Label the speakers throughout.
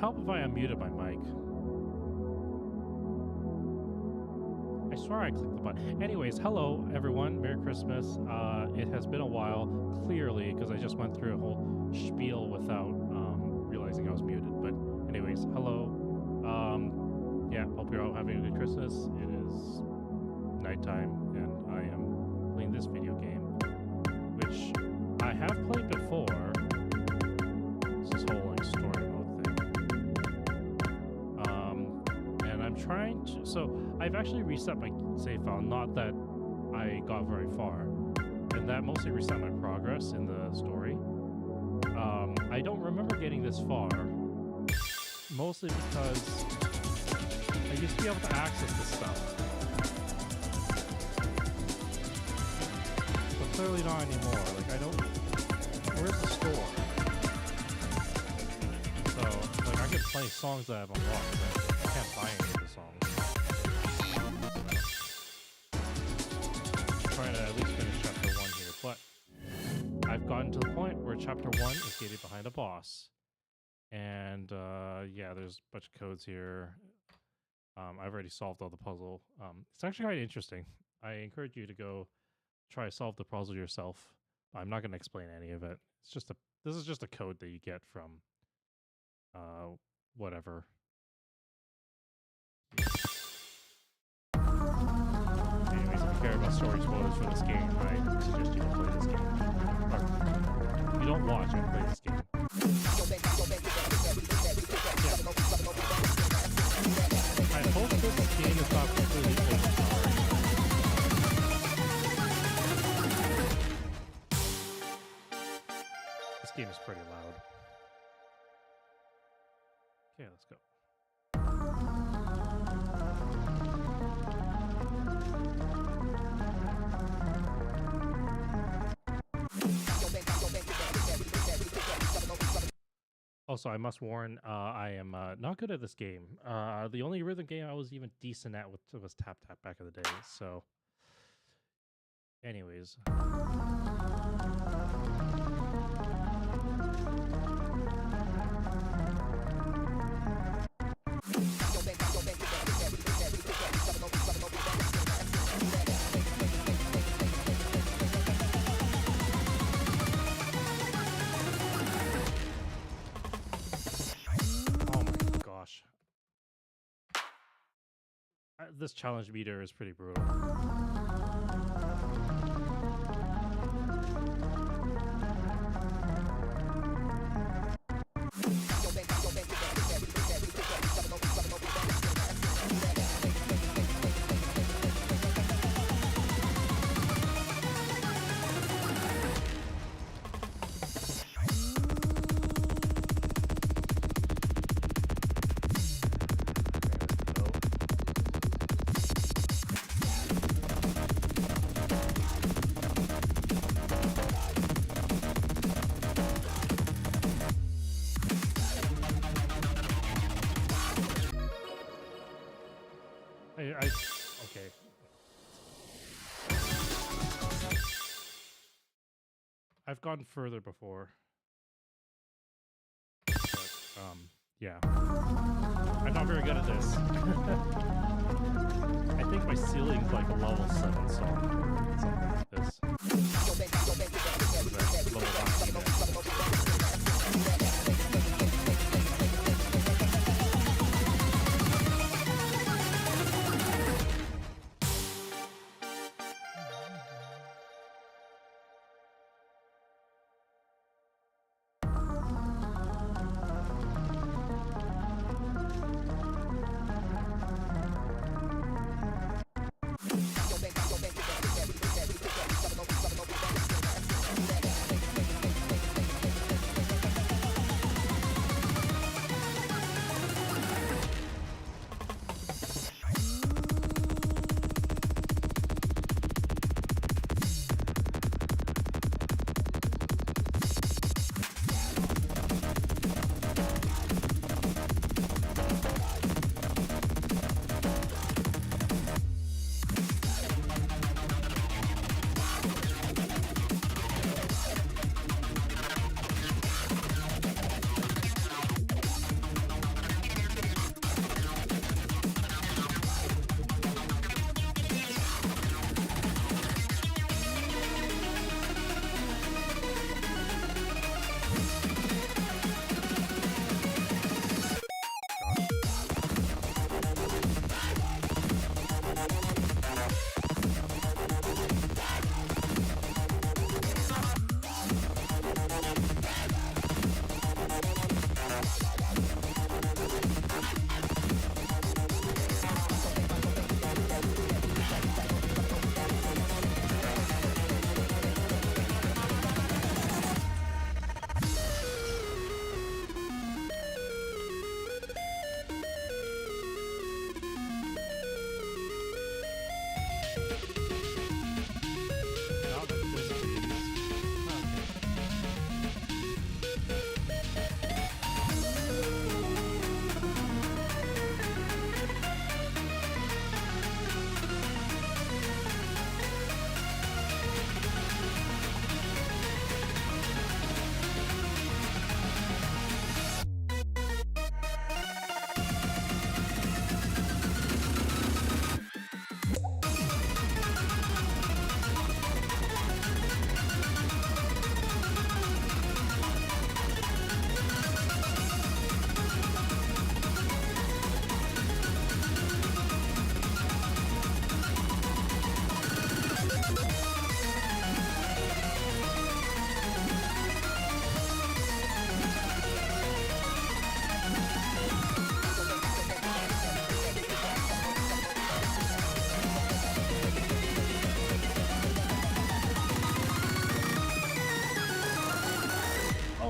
Speaker 1: help if I unmuted my mic. I swear I clicked the button. Anyways, hello everyone. Merry Christmas. It has been a while, clearly, because I just went through a whole spiel without realizing I was muted. But anyways, hello. Yeah, hope you're all having a good Christmas. It is nighttime, and I am playing this video game, which I have played before. This whole like story mode thing. And I'm trying to. So I've actually reset my save file. Not that I got very far, and that mostly reset my progress in the story. I don't remember getting this far, mostly because I used to be able to access this stuff, but clearly not anymore. Like I don't. Where's the store? So like I could play songs that I've unlocked, but I can't buy any of the songs. I'm trying to at least finish chapter 1 here, but I've gotten to the point where chapter 1 is gated behind a boss. And yeah, there's a bunch of codes here. I've already solved all the puzzle. It's actually quite interesting. I encourage you to go try to solve the puzzle yourself. I'm not going to explain any of it. It's just this is just a code that you get from whatever. Anyways, if you care about story spoilers for this game, I suggest you don't play this game. Or, you don't watch and play this game. Yeah. I hope this game is not completely overpowering. This game is pretty loud. Okay, let's go. Also, I must warn, I am not good at this game. The only rhythm game I was even decent at was Tap Tap back in the day, so... Anyways... This challenge meter is pretty brutal. Okay. I've gone further before. But, yeah. I'm not very good at this. I think my ceiling's like a level 7 song or something like this. Level 1.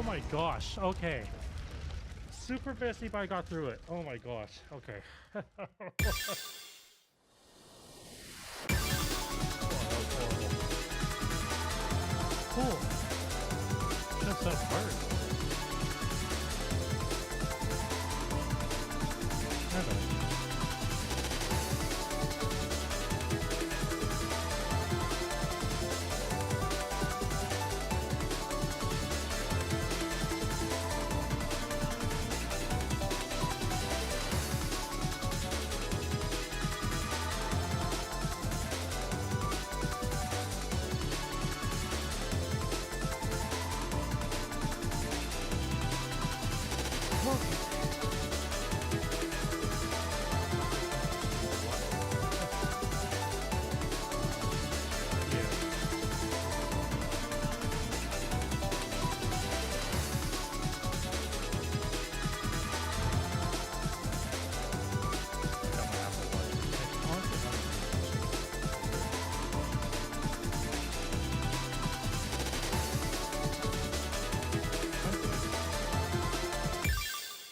Speaker 1: Oh my gosh. Okay. Super busy, but I got through it. Oh my gosh. Okay. Oh, that was horrible. Cool. Just so hard. Never.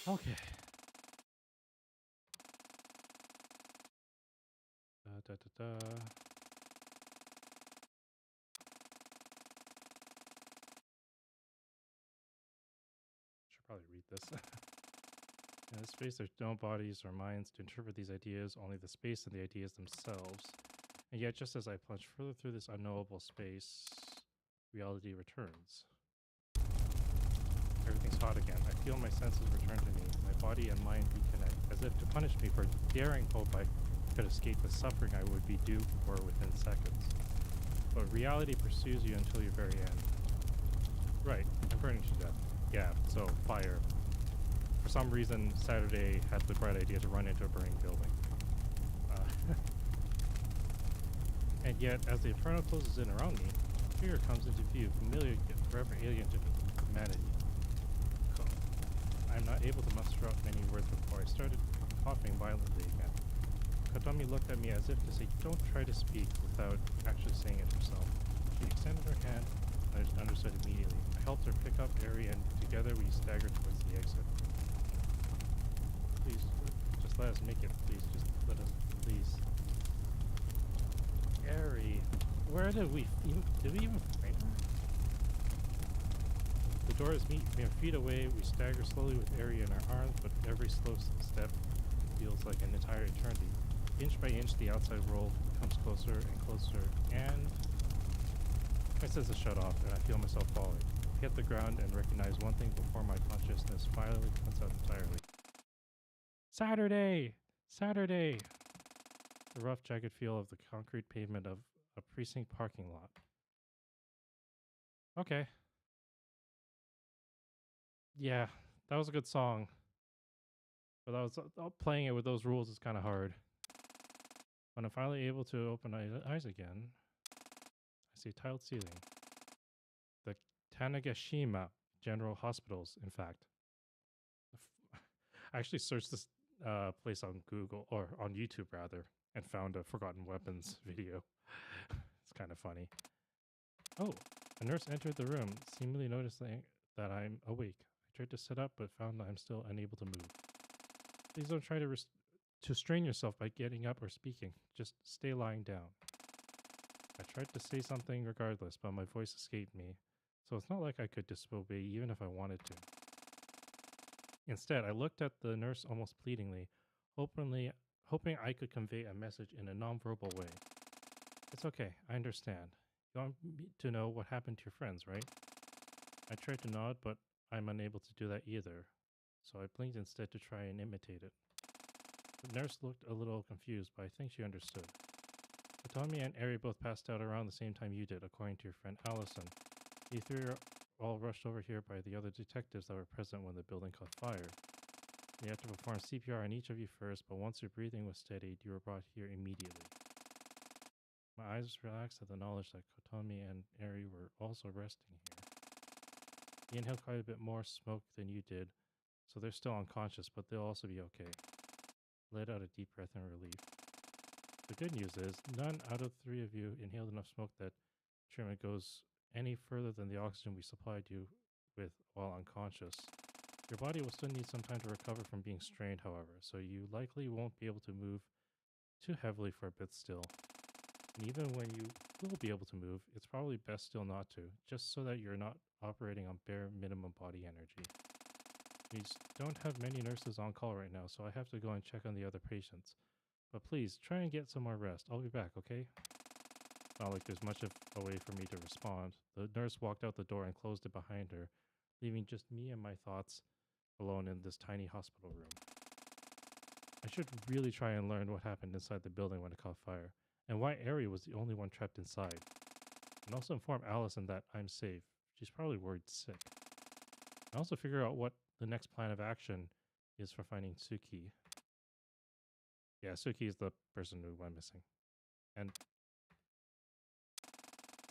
Speaker 1: Okay. Da, da, da. Should probably read this. In this space, there's no bodies or minds to interpret these ideas, only the space and the ideas themselves. And yet, just as I plunge further through this unknowable space, reality returns. Everything's hot again. I feel my senses return to me. My body and mind reconnect, as if to punish me for daring hope I could escape the suffering I would be due for within seconds. But reality pursues you until your very end. Right, I'm burning to death. Yeah, so fire. For some reason, Saturday had the bright idea to run into a burning building. And yet, as the inferno closes in around me, a figure comes into view, familiar yet forever alien to humanity. I'm not able to muster up many words before I started coughing violently again. Kotomi looked at me as if to say, "Don't try to speak," without actually saying it herself. She extended her hand, and I understood immediately. I helped her pick up Eri, and together we staggered towards the exit. Please, just let us make it. Please, just let us, please. Eri, where did we even find her? The door is mere feet away. We stagger slowly with Eri in our arms, but every slow step feels like an entire eternity. Inch by inch, the outside world comes closer and closer, and my senses shut off, and I feel myself falling. I hit the ground and recognize one thing before my consciousness finally cuts out entirely. Saturday! Saturday! The rough, jagged feel of the concrete pavement of a precinct parking lot. Okay. Yeah, that was a good song. But that was playing it with those rules is kind of hard. When I'm finally able to open my eyes again, I see tiled ceiling. The Tanegashima General Hospitals, in fact. I actually searched this place on Google, or on YouTube rather, and found a Forgotten Weapons video. It's kind of funny. Oh, a nurse entered the room, seemingly noticing that I'm awake. I tried to sit up, but found I'm still unable to move. Please don't try to strain yourself by getting up or speaking. Just stay lying down. I tried to say something regardless, but my voice escaped me, so it's not like I could disobey even if I wanted to. Instead, I looked at the nurse almost pleadingly, hoping I could convey a message in a nonverbal way. It's okay, I understand. You want me to know what happened to your friends, right? I tried to nod, but I'm unable to do that either, so I blinked instead to try and imitate it. The nurse looked a little confused, but I think she understood. Hitomi and Eri both passed out around the same time you did, according to your friend Allison. You three are all rushed over here by the other detectives that were present when the building caught fire. We had to perform CPR on each of you first, but once your breathing was steadied, you were brought here immediately. My eyes relaxed at the knowledge that Kotomi and Eri were also resting here. He inhaled quite a bit more smoke than you did, so they're still unconscious, but they'll also be okay. Let out a deep breath in relief. The good news is, none out of three of you inhaled enough smoke that treatment goes any further than the oxygen we supplied you with while unconscious. Your body will still need some time to recover from being strained, however, so you likely won't be able to move too heavily for a bit still. And even when you will be able to move, it's probably best still not to, just so that you're not operating on bare minimum body energy. We don't have many nurses on call right now, so I have to go and check on the other patients. But please, try and get some more rest. I'll be back, okay? Not like there's much of a way for me to respond. The nurse walked out the door and closed it behind her, leaving just me and my thoughts alone in this tiny hospital room. I should really try and learn what happened inside the building when it caught fire, and why Ari was the only one trapped inside. And also inform Allison that I'm safe. She's probably worried sick. And also figure out what the next plan of action is for finding Suki. Yeah, Suki is the person who went missing. And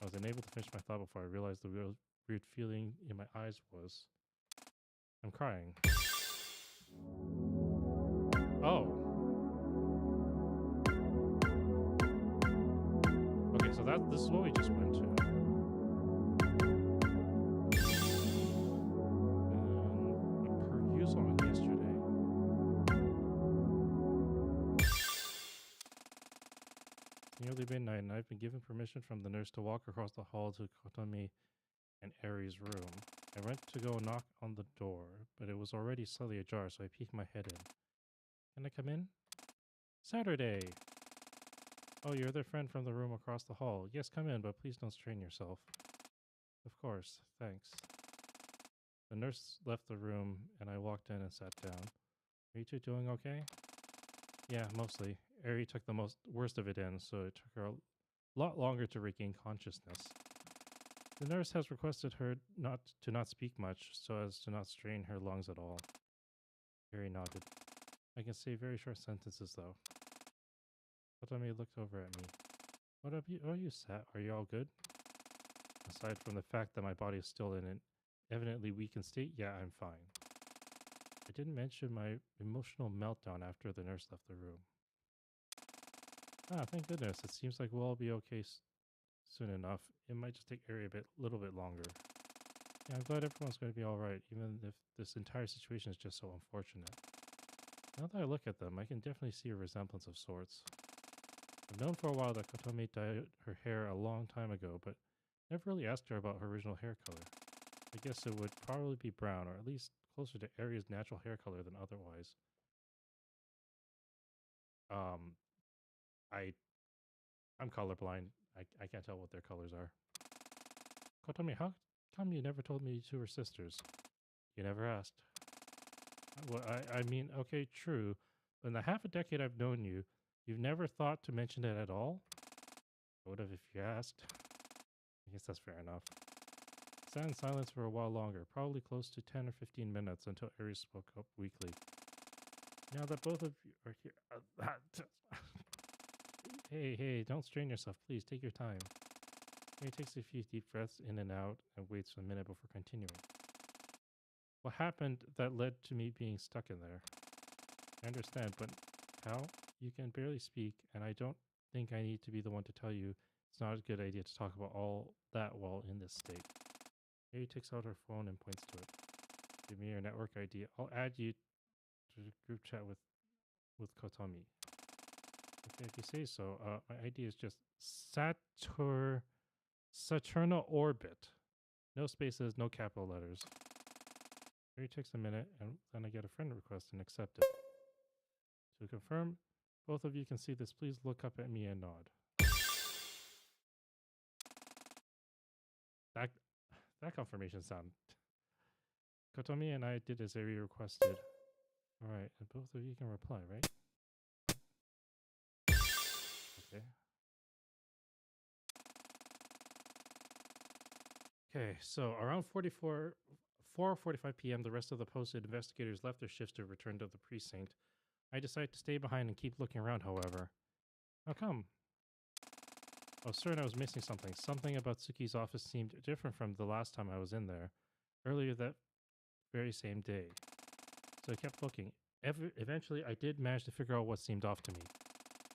Speaker 1: I was unable to finish my thought before I realized the weird feeling in my eyes was... I'm crying. Oh. Okay, so this is what we just went to. Per usual on yesterday. Nearly midnight, and I've been given permission from the nurse to walk across the hall to Kotomi and Ari's room. I went to go knock on the door, but it was already slightly ajar, so I peeked my head in. Can I come in? Saturday! Oh, you're the friend from the room across the hall. Yes, come in, but please don't strain yourself. Of course, thanks. The nurse left the room, and I walked in and sat down. Are you two doing okay? Yeah, mostly. Ari took the worst of it in, so it took her a lot longer to regain consciousness. The nurse has requested her not speak much, so as to not strain her lungs at all. Ari nodded. I can say very short sentences, though. Kotomi looked over at me. What are you sad? Are you all good? Aside from the fact that my body is still in an evidently weakened state, yeah, I'm fine. I didn't mention my emotional meltdown after the nurse left the room. Ah, thank goodness. It seems like we'll all be okay soon enough. It might just take Ari a little bit longer. Yeah, I'm glad everyone's going to be alright, even if this entire situation is just so unfortunate. Now that I look at them, I can definitely see a resemblance of sorts. I've known for a while that Kotomi dyed her hair a long time ago, but never really asked her about her original hair color. I guess it would probably be brown, or at least closer to Ari's natural hair color than otherwise. I'm colorblind. I can't tell what their colors are. Kotomi, how come you never told me you two were sisters? You never asked. Well, I mean, okay, true. But in the half a decade I've known you, you've never thought to mention it at all? I would have if you asked. I guess that's fair enough. I sat in silence for a while longer, probably close to 10 or 15 minutes, until Ari spoke up weakly. Now that both of you are here... Hey, don't strain yourself, please. Take your time. He takes a few deep breaths in and out and waits a minute before continuing. What happened that led to me being stuck in there? I understand, but how? You can barely speak, and I don't think I need to be the one to tell you it's not a good idea to talk about all that while in this state. Mary takes out her phone and points to it. Give me your network ID. I'll add you to the group chat with Kotomi. Okay, if you say so. My ID is just Saturna Orbit. No spaces, no capital letters. Mary takes a minute, and then I get a friend request and accept it. To confirm, both of you can see this. Please look up at me and nod. That confirmation sound. Kotomi and I did as Ari requested. Alright, and both of you can reply, right? Okay. Okay, so around 4:45 p.m., the rest of the posted investigators left their shifts to return to the precinct. I decided to stay behind and keep looking around, however. How come? I was certain I was missing something. Something about Tsuki's office seemed different from the last time I was in there, earlier that very same day. So I kept looking. Eventually, I did manage to figure out what seemed off to me.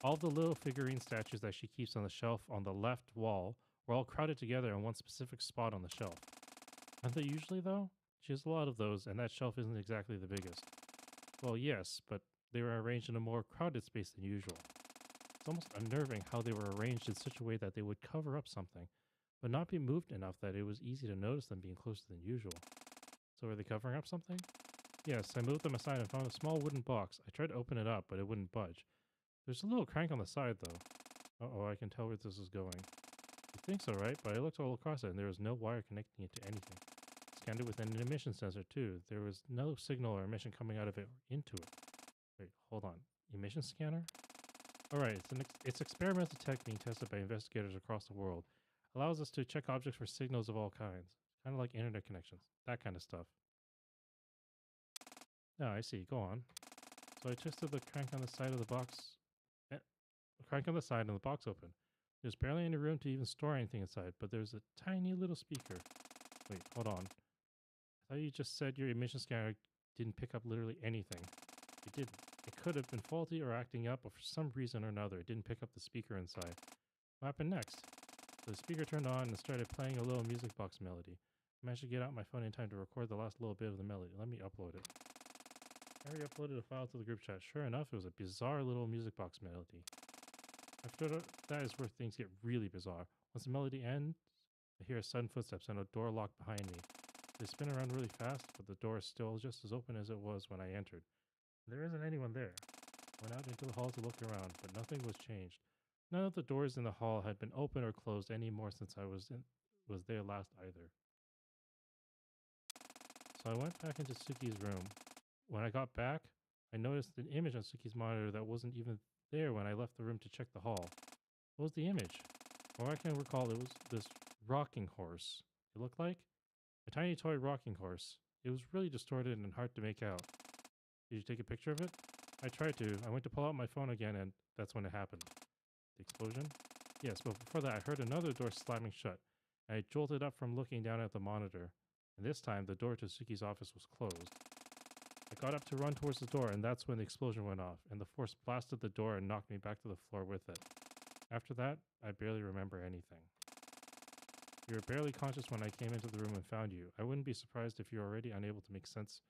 Speaker 1: All the little figurine statues that she keeps on the shelf on the left wall were all crowded together in one specific spot on the shelf. Aren't they usually, though? She has a lot of those, and that shelf isn't exactly the biggest. Well, yes, but they were arranged in a more crowded space than usual. It's almost unnerving how they were arranged in such a way that they would cover up something, but not be moved enough that it was easy to notice them being closer than usual. So were they covering up something? Yes, I moved them aside and found a small wooden box. I tried to open it up, but it wouldn't budge. There's a little crank on the side, though. Uh-oh, I can tell where this is going. You think so, right? But I looked all across it, and there was no wire connecting it to anything. Scanned it with an emission sensor, too. There was no signal or emission coming out of it or into it. Wait, hold on. Emission scanner? Alright, it's experimental tech being tested by investigators across the world. Allows us to check objects for signals of all kinds. Kind of like internet connections. That kind of stuff. Oh, I see. Go on. So I twisted the crank on the side of the box. The crank on the side and the box opened. There's barely any room to even store anything inside, but there's a tiny little speaker. Wait, hold on. I thought you just said your emission scanner didn't pick up literally anything. It didn't. It could have been faulty or acting up, but for some reason or another, it didn't pick up the speaker inside. What happened next? So the speaker turned on and started playing a little music box melody. I managed to get out my phone in time to record the last little bit of the melody. Let me upload it. Harry uploaded a file to the group chat. Sure enough, it was a bizarre little music box melody. After that is where things get really bizarre. Once the melody ends, I hear sudden footsteps and a door locked behind me. They spin around really fast, but the door is still just as open as it was when I entered. There isn't anyone there. I went out into the hall to look around, but nothing was changed. None of the doors in the hall had been open or closed anymore since I was there last either. So I went back into Suki's room. When I got back, I noticed an image on Suki's monitor that wasn't even there when I left the room to check the hall. What was the image? Well, I can recall it was this rocking horse. It looked like a tiny toy rocking horse. It was really distorted and hard to make out. Did you take a picture of it? I tried to. I went to pull out my phone again, and that's when it happened. The explosion? Yes, but before that, I heard another door slamming shut. And I jolted up from looking down at the monitor. And this time, the door to Suki's office was closed. I got up to run towards the door, and that's when the explosion went off, and the force blasted the door and knocked me back to the floor with it. After that, I barely remember anything. You were barely conscious when I came into the room and found you. I wouldn't be surprised if you're already unable to make sense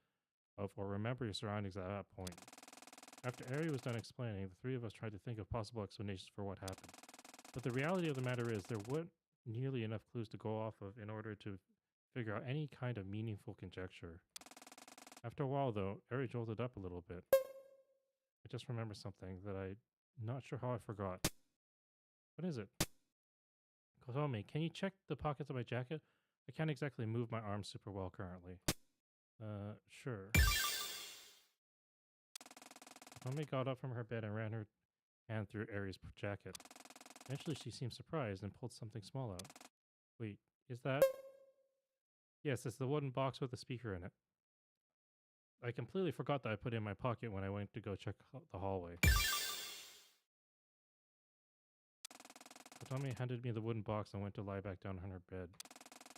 Speaker 1: of or remember your surroundings at that point. After Ari was done explaining, the three of us tried to think of possible explanations for what happened. But the reality of the matter is there weren't nearly enough clues to go off of in order to figure out any kind of meaningful conjecture. After a while, though, Ari jolted up a little bit. I just remember something that I'm not sure how I forgot. What is it? Kotomi, can you check the pockets of my jacket? I can't exactly move my arms super well currently. Sure. Kotomi got up from her bed and ran her hand through Ari's jacket. Eventually, she seemed surprised and pulled something small out. Wait, is that? Yes, it's the wooden box with the speaker in it. I completely forgot that I put it in my pocket when I went to go check the hallway. Kotomi handed me the wooden box and went to lie back down on her bed.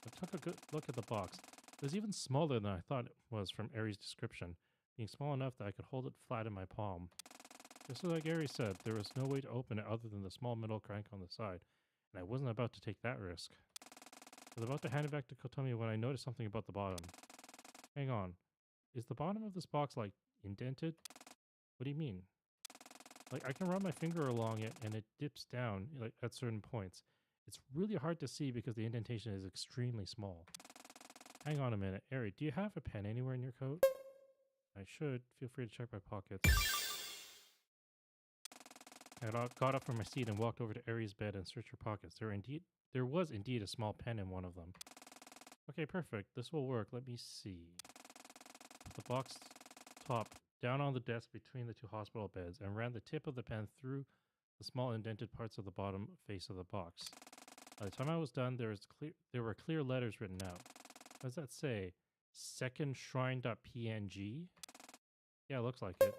Speaker 1: I took a good look at the box. It was even smaller than I thought it was from Ari's description, being small enough that I could hold it flat in my palm. Just like Ari said, there was no way to open it other than the small metal crank on the side, and I wasn't about to take that risk. I was about to hand it back to Kotomi when I noticed something about the bottom. Hang on. Is the bottom of this box, like, indented? What do you mean? Like, I can run my finger along it and it dips down, like, at certain points. It's really hard to see because the indentation is extremely small. Hang on a minute. Ari, do you have a pen anywhere in your coat? I should. Feel free to check my pockets. I got up from my seat and walked over to Ari's bed and searched her pockets. There was indeed a small pen in one of them. Okay, perfect. This will work. Let me see. The box top down on the desk between the two hospital beds and ran the tip of the pen through the small indented parts of the bottom face of the box. By the time I was done, there were clear letters written out. What does that say? Second Shrine.png? Yeah, it looks like it.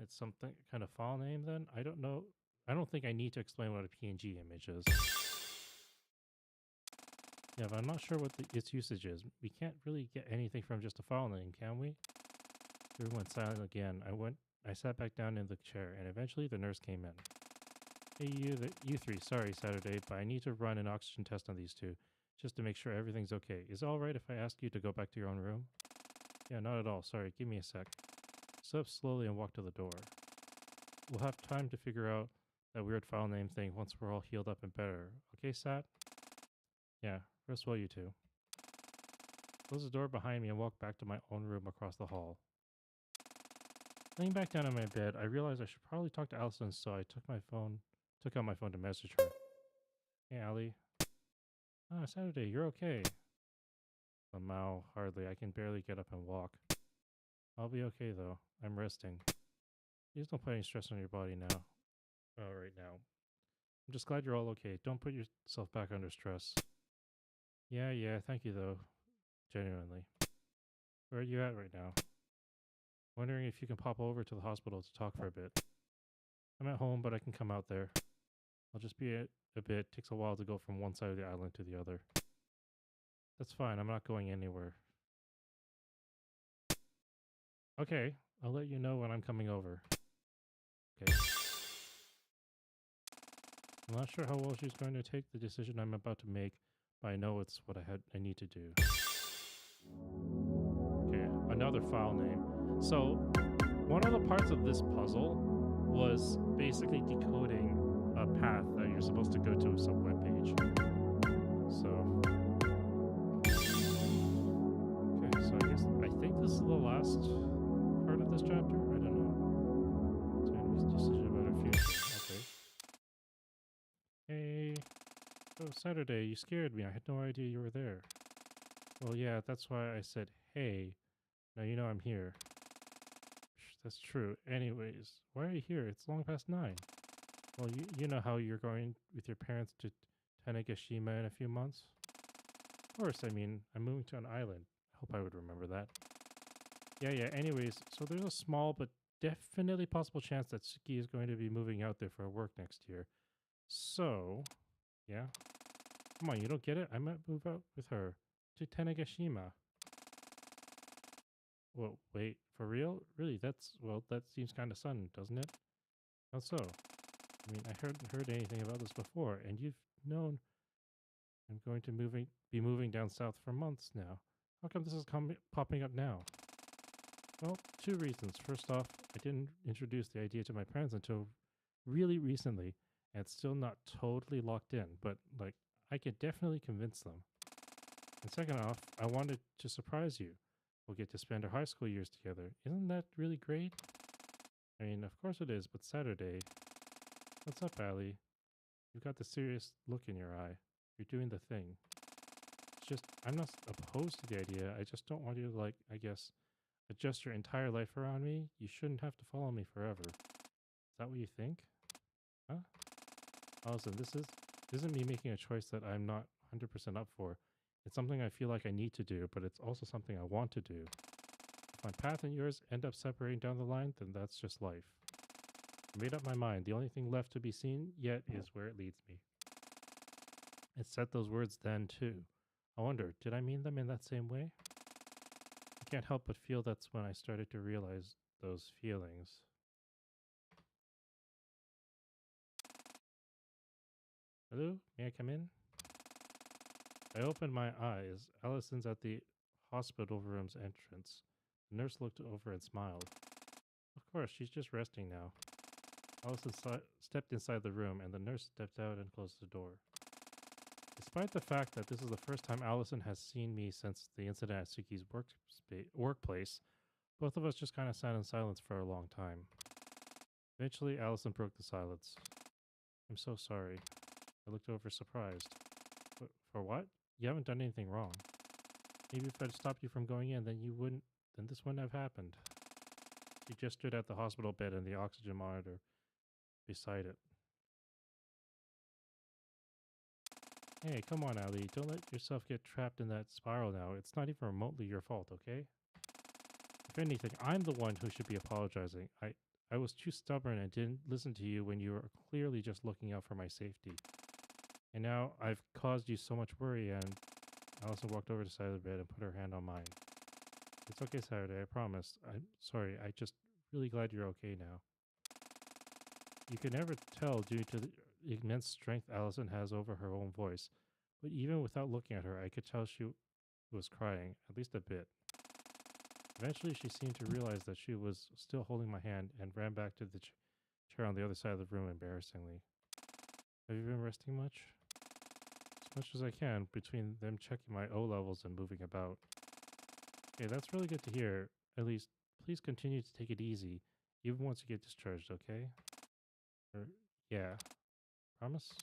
Speaker 1: It's something kind of file name then? I don't know. I don't think I need to explain what a PNG image is. Yeah, but I'm not sure what its usage is. We can't really get anything from just a file name, can we? Everyone went silent again. I sat back down in the chair, and eventually the nurse came in. Hey, you three, sorry, Saturday, but I need to run an oxygen test on these two. just to make sure everything's okay. Is it alright if I ask you to go back to your own room? Yeah, not at all. Sorry, give me a sec. Stood up slowly and walked to the door. We'll have time to figure out that weird file name thing once we're all healed up and better. Okay, Sat? Yeah, rest well, you two. Close the door behind me and walk back to my own room across the hall. Laying back down on my bed, I realized I should probably talk to Allison, so I took out my phone to message her. Hey, Allie. Ah, Saturday, you're okay. Somehow, hardly. I can barely get up and walk. I'll be okay, though. I'm resting. Please don't put any stress on your body now. Right now. I'm just glad you're all okay. Don't put yourself back under stress. Yeah, thank you, though. Genuinely. Where are you at right now? Wondering if you can pop over to the hospital to talk for a bit. I'm at home, but I can come out there. I'll just be a bit. Takes a while to go from one side of the island to the other. That's fine. I'm not going anywhere. Okay, I'll let you know when I'm coming over. Okay. I'm not sure how well she's going to take the decision I'm about to make, but I know it's what I need to do. Okay, another file name. So, one of the parts of this puzzle was basically decoding a path that you're supposed to go to some webpage. So, okay, so I think this is the last part of this chapter. I don't know. So, anyways, decision about her future. Okay. Hey. Oh, Saturday, you scared me. I had no idea you were there. Well, yeah, that's why I said, hey. Now you know I'm here. That's true. Anyways, why are you here? It's long past 9. Well, you know how you're going with your parents to Tanegashima in a few months? Of course, I mean, I'm moving to an island. I hope I would remember that. Yeah, anyways, so there's a small but definitely possible chance that Suki is going to be moving out there for work next year. So, yeah. Come on, you don't get it? I might move out with her to Tanegashima. Well, wait, for real? Really? That seems kind of sudden, doesn't it? How so? I mean, I hadn't heard anything about this before, and you've known I'm going to be moving down south for months now. How come this is popping up now? Well, 2 reasons. First off, I didn't introduce the idea to my parents until really recently, and it's still not totally locked in, but, like, I could definitely convince them. And second off, I wanted to surprise you. We'll get to spend our high school years together. Isn't that really great? I mean, of course it is, but Saturday. What's up, Allie? You've got the serious look in your eye. You're doing the thing. It's just, I'm not opposed to the idea. I just don't want you to, like, I guess, adjust your entire life around me. You shouldn't have to follow me forever. Is that what you think? Huh? Allison, this isn't me making a choice that I'm not 100% up for. It's something I feel like I need to do, but it's also something I want to do. If my path and yours end up separating down the line, then that's just life. I made up my mind. The only thing left to be seen yet is where it leads me. It said those words then, too. I wonder, did I mean them in that same way? I can't help but feel that's when I started to realize those feelings. Hello? May I come in? I opened my eyes. Allison's at the hospital room's entrance. The nurse looked over and smiled. Of course, she's just resting now. Allison stepped inside the room, and the nurse stepped out and closed the door. Despite the fact that this is the first time Allison has seen me since the incident at Suki's workplace, both of us just kind of sat in silence for a long time. Eventually, Allison broke the silence. I'm so sorry. I looked over surprised. For what? You haven't done anything wrong. Maybe if I'd stopped you from going in, then this wouldn't have happened. She just stood at the hospital bed and the oxygen monitor beside it. Hey, come on, Ali. Don't let yourself get trapped in that spiral now. It's not even remotely your fault, okay? If anything, I'm the one who should be apologizing. I was too stubborn and didn't listen to you when you were clearly just looking out for my safety. And now I've caused you so much worry, and Allison walked over to the side of the bed and put her hand on mine. It's okay, Saturday, I promise. I'm sorry, I'm just really glad you're okay now. You can never tell due to the immense strength Allison has over her own voice, But even without looking at her, I could tell she was crying, at least a bit. Eventually, she seemed to realize that she was still holding my hand and ran back to the chair on the other side of the room embarrassingly. Have you been resting much? As much as I can, between them checking my O levels and moving about. Okay, that's really good to hear. At least, please continue to take it easy, even once you get discharged, okay? Yeah. Promise?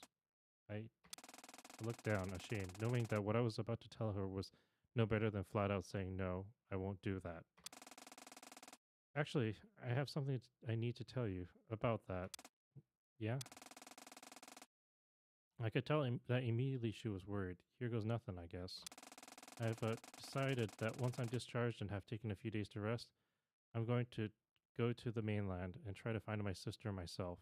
Speaker 1: I looked down, ashamed, knowing that what I was about to tell her was no better than flat out saying no, I won't do that. Actually, I have something I need to tell you about that. Yeah? I could tell that immediately she was worried. Here goes nothing, I guess. I've decided that once I'm discharged and have taken a few days to rest, I'm going to go to the mainland and try to find my sister myself.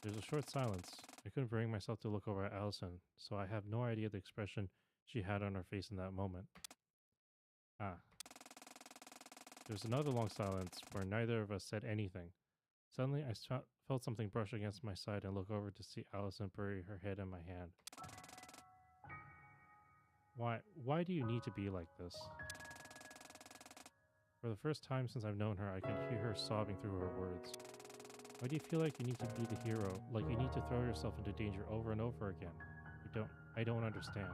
Speaker 1: There's a short silence. I couldn't bring myself to look over at Allison, so I have no idea the expression she had on her face in that moment. Ah. There's another long silence where neither of us said anything. Suddenly, I felt something brush against my side and look over to see Allison bury her head in my hand. Why do you need to be like this? For the first time since I've known her, I can hear her sobbing through her words. Why do you feel like you need to be the hero, like you need to throw yourself into danger over and over again? I don't understand.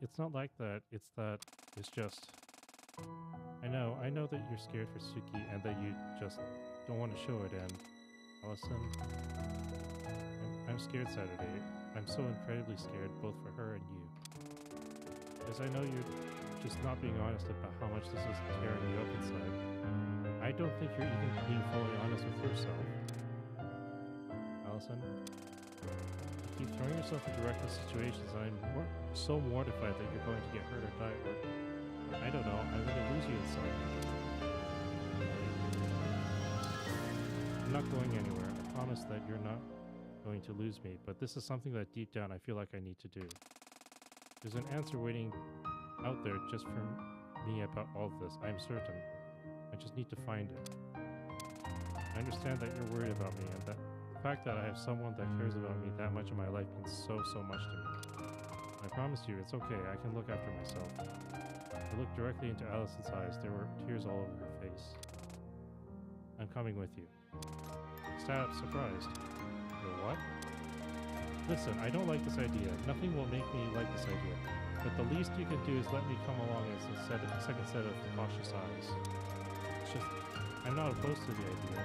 Speaker 1: It's not like that, it's just... I know that you're scared for Suki and that you just don't want to show it, and Allison, I'm scared Saturday. I'm so incredibly scared, both for her and you. Because I know you're just not being honest about how much this is tearing you up inside. I don't think you're even being fully honest with yourself. Allison, you keep throwing yourself into reckless situations, and I'm so mortified that you're going to get hurt or die, or I don't know, I'm going to lose you inside. I'm not going anywhere. I promise that you're not going to lose me, but this is something that deep down I feel like I need to do. There's an answer waiting out there just for me about all of this, I'm certain. I just need to find it. I understand that you're worried about me, and that the fact that I have someone that cares about me that much in my life means so much to me. I promise you, it's okay, I can look after myself. I looked directly into Allison's eyes. There were tears all over her face. I'm coming with you. Stop, surprised. You're what? Listen, I don't like this idea. Nothing will make me like this idea. But the least you can do is let me come along as a second set of cautious eyes. It's just, I'm not opposed to the idea.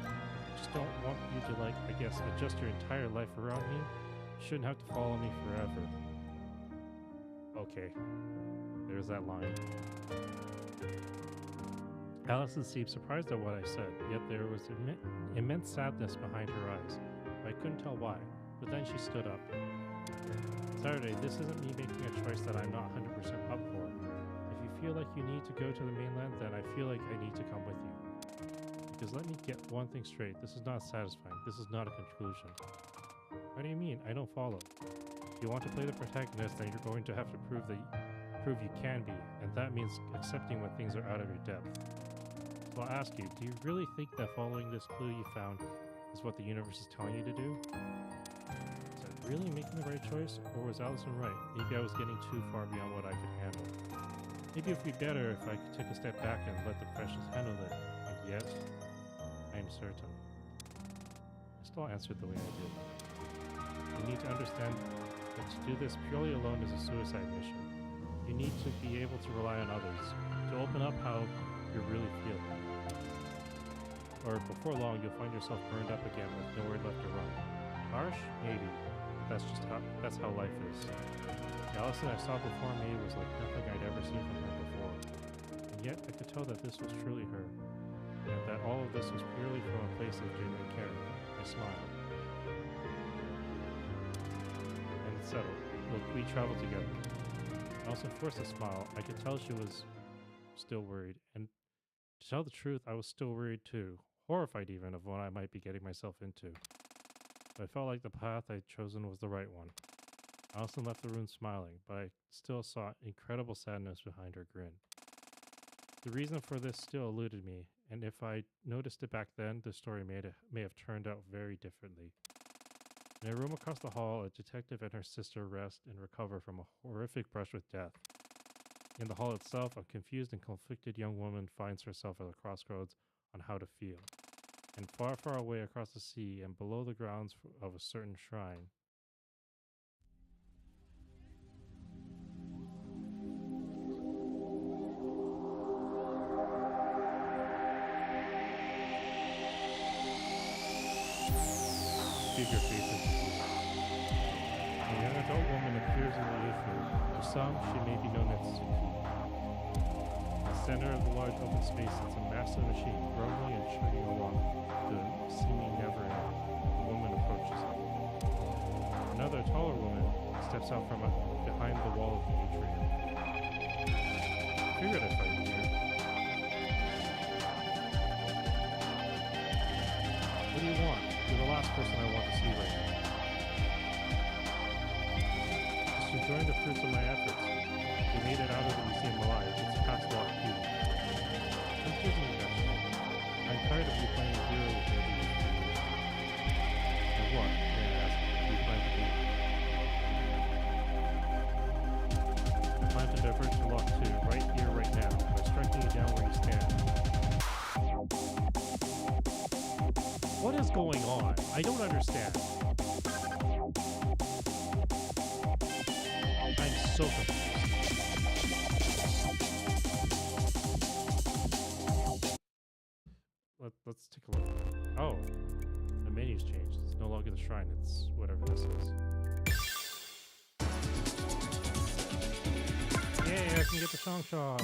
Speaker 1: I just don't want you to, I guess, adjust your entire life around me. You shouldn't have to follow me forever. Okay. There's that line. Allison seemed surprised at what I said, yet there was immense sadness behind her eyes. I couldn't tell why, but then she stood up. Saturday, this isn't me making a choice that I'm not 100% up for. If you feel like you need to go to the mainland, then I feel like I need to come with you. Because let me get one thing straight, this is not satisfying, this is not a conclusion. What do you mean? I don't follow. If you want to play the protagonist, then you're going to have to prove you can be, and that means accepting when things are out of your depth. So I'll ask you, do you really think that following this clue you found is what the universe is telling you to do? Is I really making the right choice, or was Allison right? Maybe I was getting too far beyond what I could handle. Maybe it would be better if I took a step back and let the professionals handle it, and yet, I am certain. I still answered the way I did. You need to understand that to do this purely alone is a suicide mission. You need to be able to rely on others, to open up how you're really feeling. Or before long, you'll find yourself burned up again with nowhere left to run. Harsh? Maybe. But that's how life is. The Allison I saw before me was like nothing I'd ever seen from her before. And yet, I could tell that this was truly her, and that all of this was purely from a place of genuine care. I smiled. And it's settled. We traveled together. I also forced a smile. I could tell she was still worried, and to tell the truth, I was still worried too, horrified even of what I might be getting myself into. But I felt like the path I'd chosen was the right one. Allison left the room smiling, but I still saw incredible sadness behind her grin. The reason for this still eluded me, and if I noticed it back then, the story may have turned out very differently. In a room across the hall, a detective and her sister rest and recover from a horrific brush with death. In the hall itself, a confused and conflicted young woman finds herself at a crossroads on how to feel. And far, far away across the sea and below the grounds of a certain shrine, figure faces the view. A young adult woman appears in the atrium. To some, she may be known as Sufi. In the center of the large open space sits a massive machine, rumbling and chugging along to seeming never end. The woman approaches it. Another taller woman steps out from behind the wall of the atrium. Figured I'd find you here. What do you want? You're the last person I want to see right now. Just enjoying the fruits of my efforts. We made it out of the museum alive. It's past lock 2. Don't give me that shit. I'm tired of you playing hero with me every week. And what, may I ask, do you plan to do? I plan to divert to lock 2, right here, right now, by striking you down where you stand. What is going on? I don't understand. I'm so confused. Let's take a look. Oh, the menu's changed. It's no longer the shrine. It's whatever this is. Yay, I can get the Shang Shop.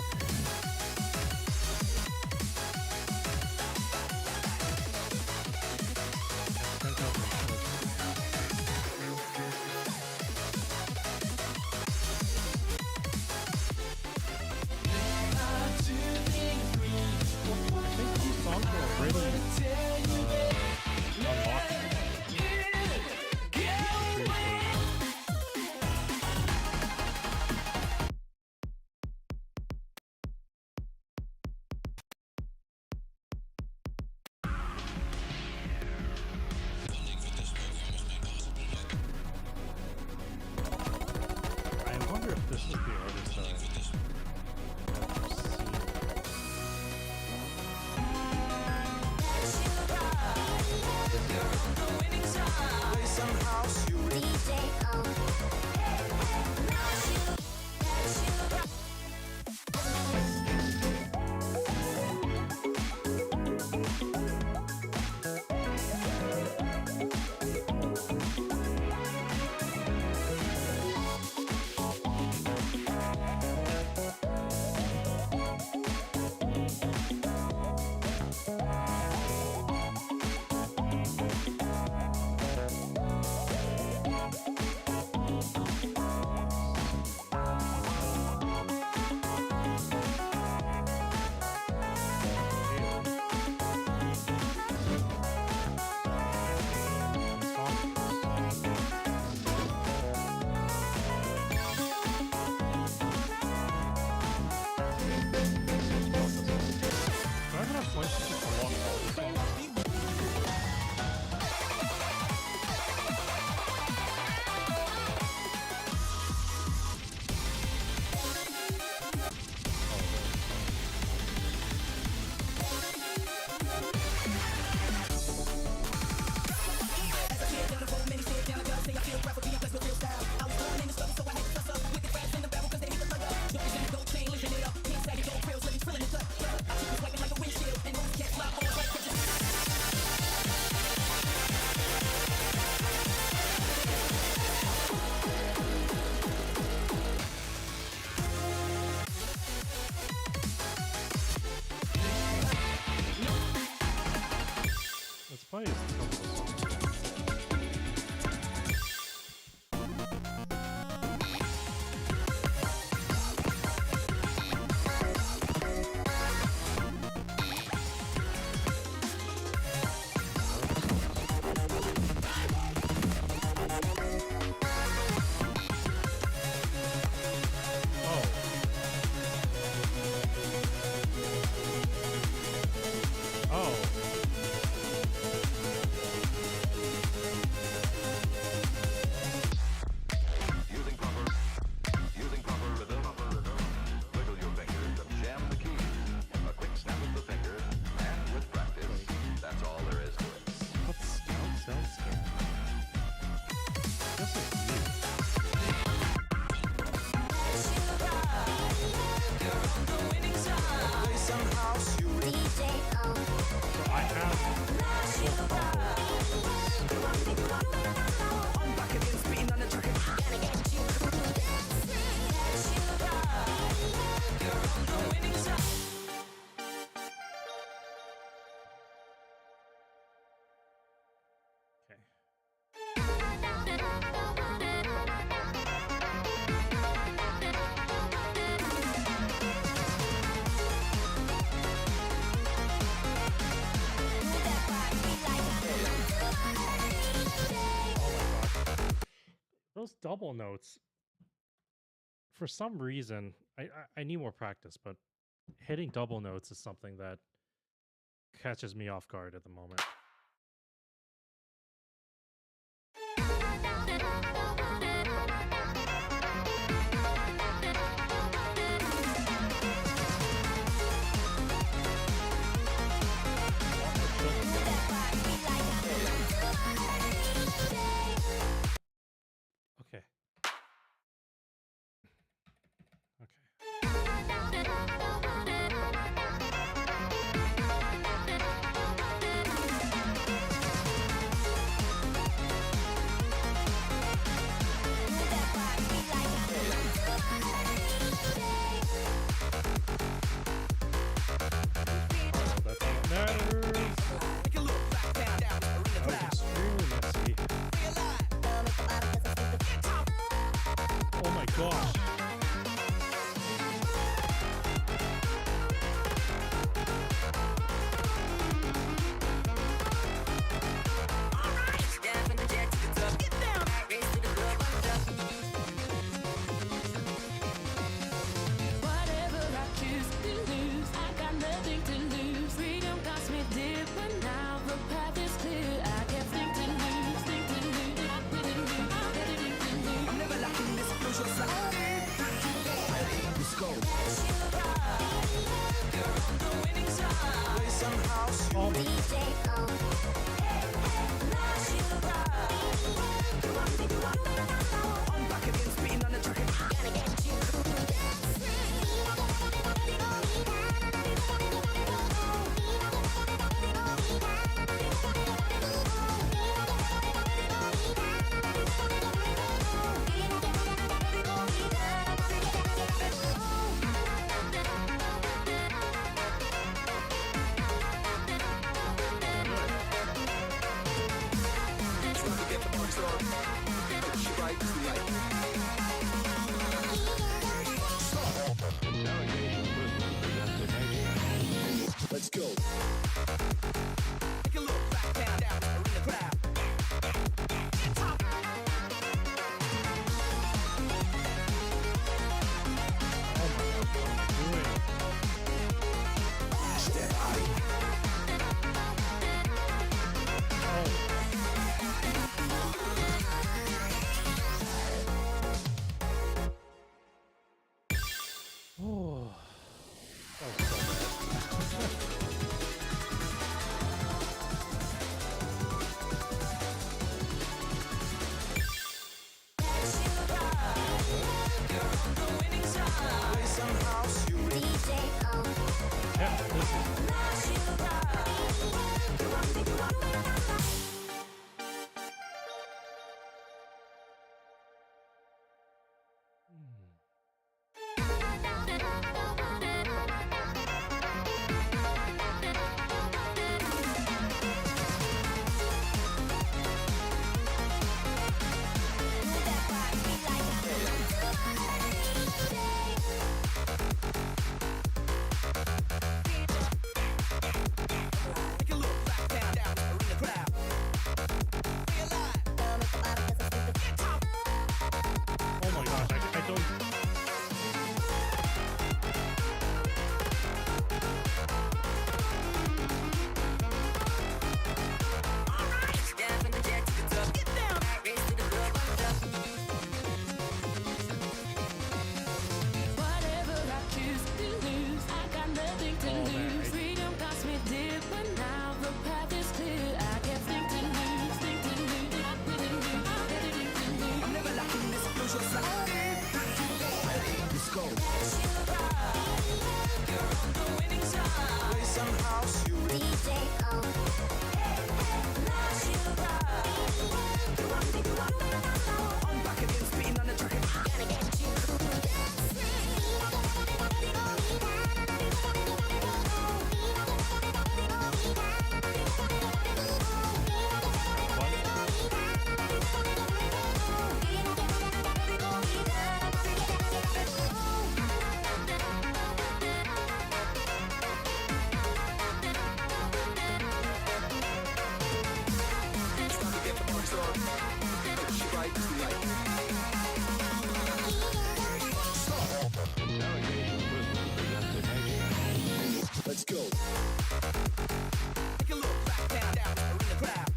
Speaker 1: Okay. Those double notes, for some reason, I need more practice, but hitting double notes is something that catches me off guard at the moment. Okay. Okay.
Speaker 2: Let's go. Take a look back down in the crowd.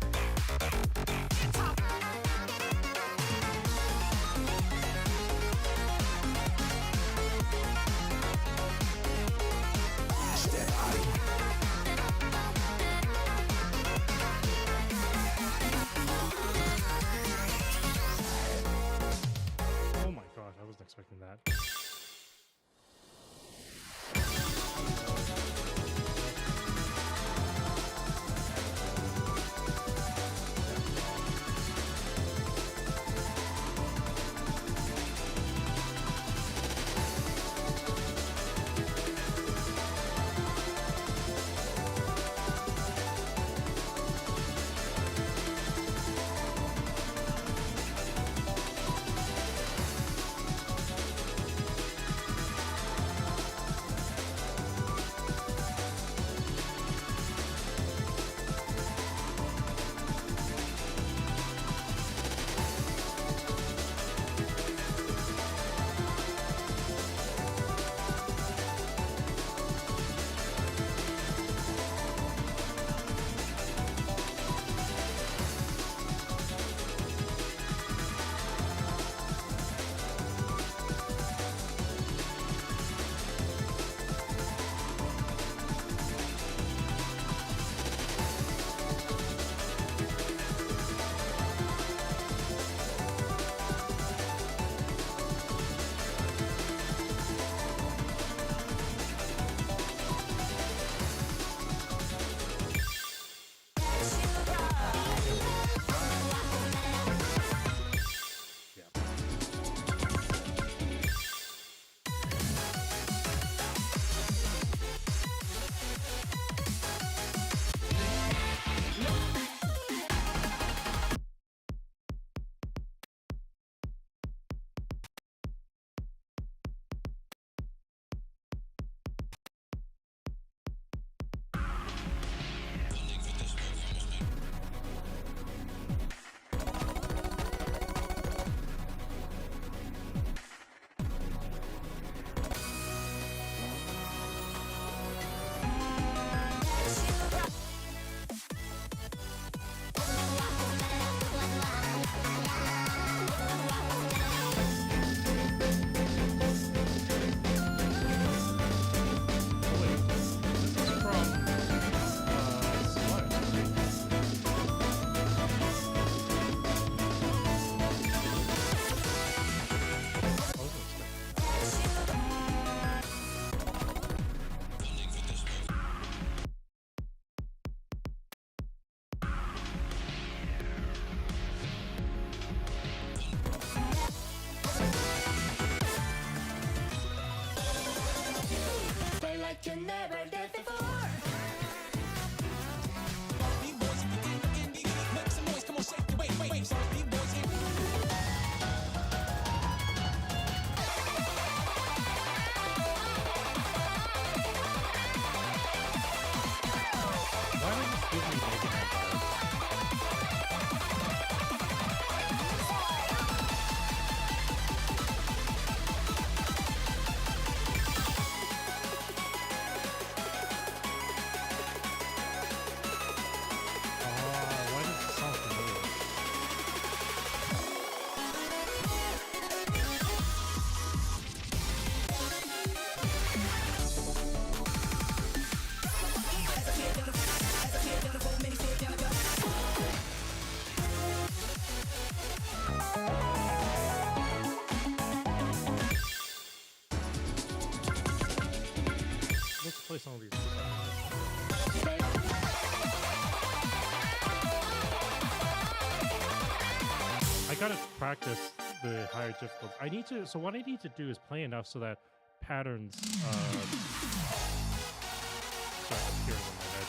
Speaker 1: Oh my gosh, I wasn't expecting that.
Speaker 3: like you never did before.
Speaker 2: Make some noise, come on, shake the wait. Sorry, B-boys here.
Speaker 1: Why did this give me Mega Man vibes? Why does it sound familiar? Let's play some of these. I gotta practice the higher difficulties. I need to. So what I need to do is play enough so that patterns start appearing in my head.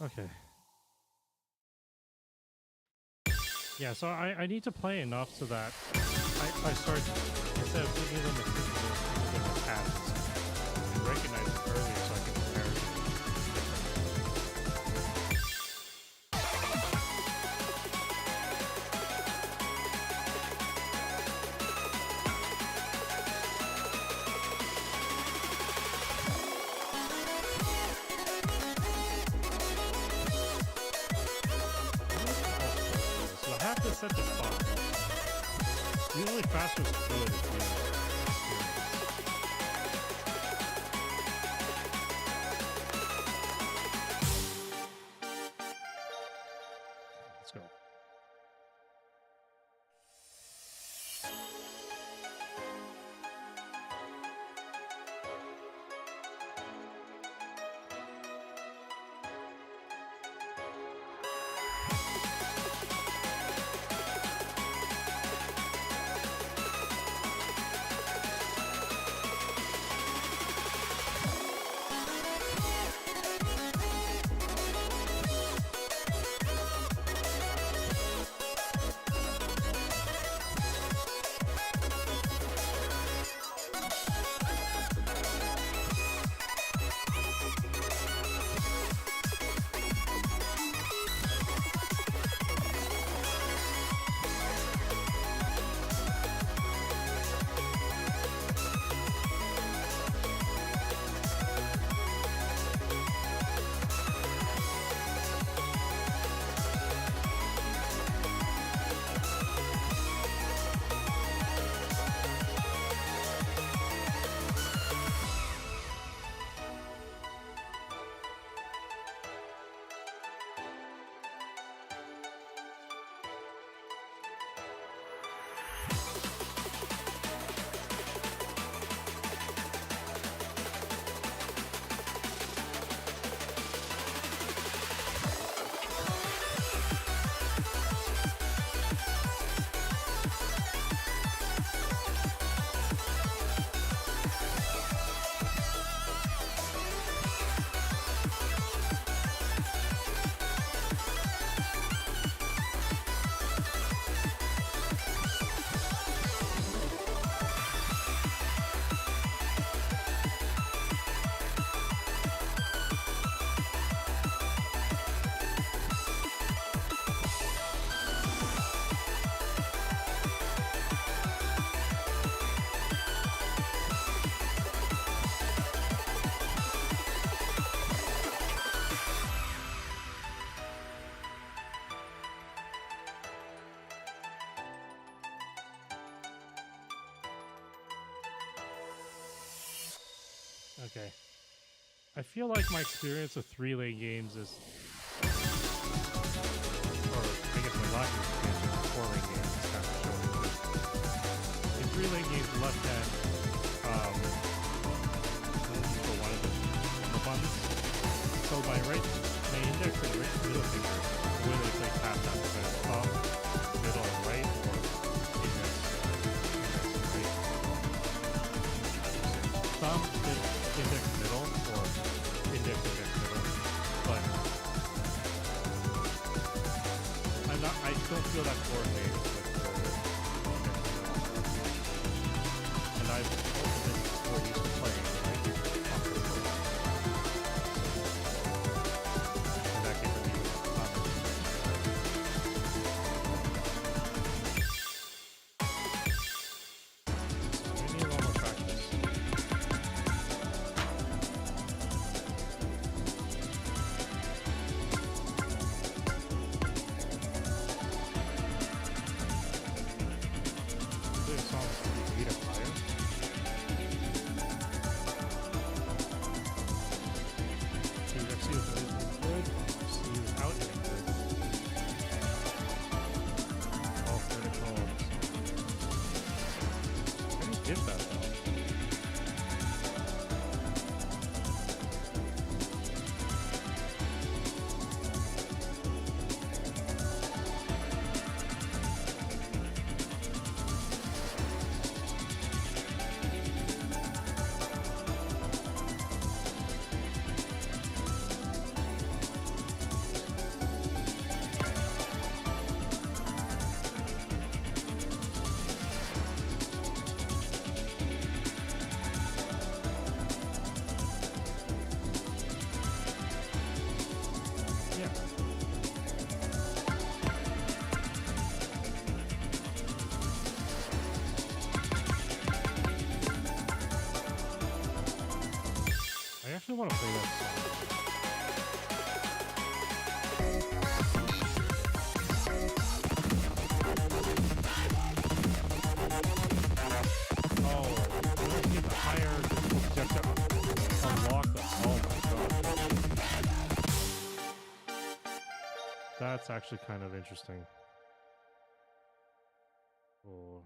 Speaker 1: Okay. Yeah, so I need to play enough so that I start, instead of giving them a tasks, and recognize it earlier so I can prepare it. So I have to set the 5. Usually faster is good if you experience. Let's go. Okay. I feel like my experience with 3-lane games is, or I guess my lack of experience with 4-lane games is kind of showing. In 3-lane games, the left hand, for one of the buttons. So my index and right middle finger, whether it's like tap tap, if it's up, middle and right, or index and right. Thumb is index middle or index middle, but I don't feel that coordinated with the index middle. And I've also been more used to playing when I do comfortable. In that case, I'm using we need a lot more practice. I actually want to play that song. Oh, you know, you get the higher difficulties, you have to unlock them. Oh my god. That's actually kind of interesting. Oh.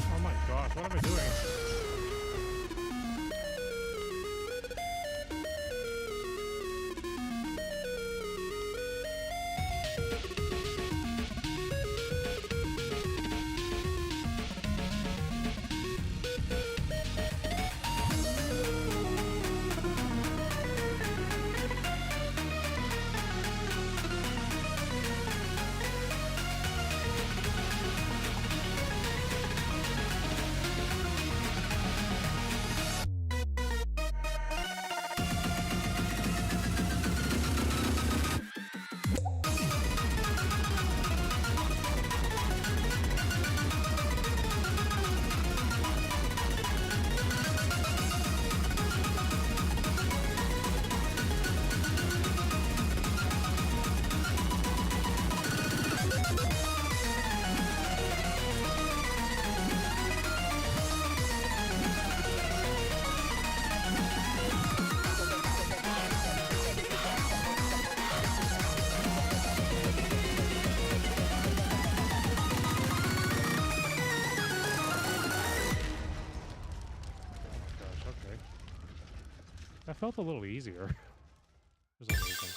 Speaker 1: Oh my gosh, what am I doing? Gosh, okay. That felt a little easier. For some reason.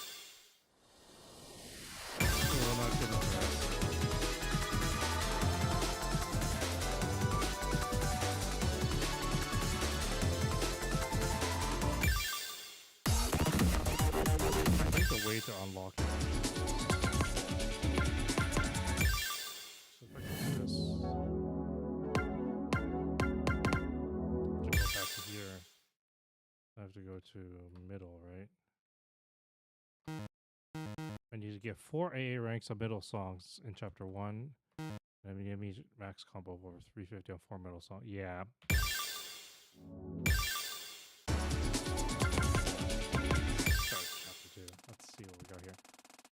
Speaker 1: Oh, not good enough for this. I think the way to unlock it. So if I can do this. To go back to here. I have to go to middle, right? I need to get 4 AA ranks of middle songs in chapter 1. And give me max combo of over 350 on 4 middle songs. Yeah. Start chapter 2. Let's see what we got here.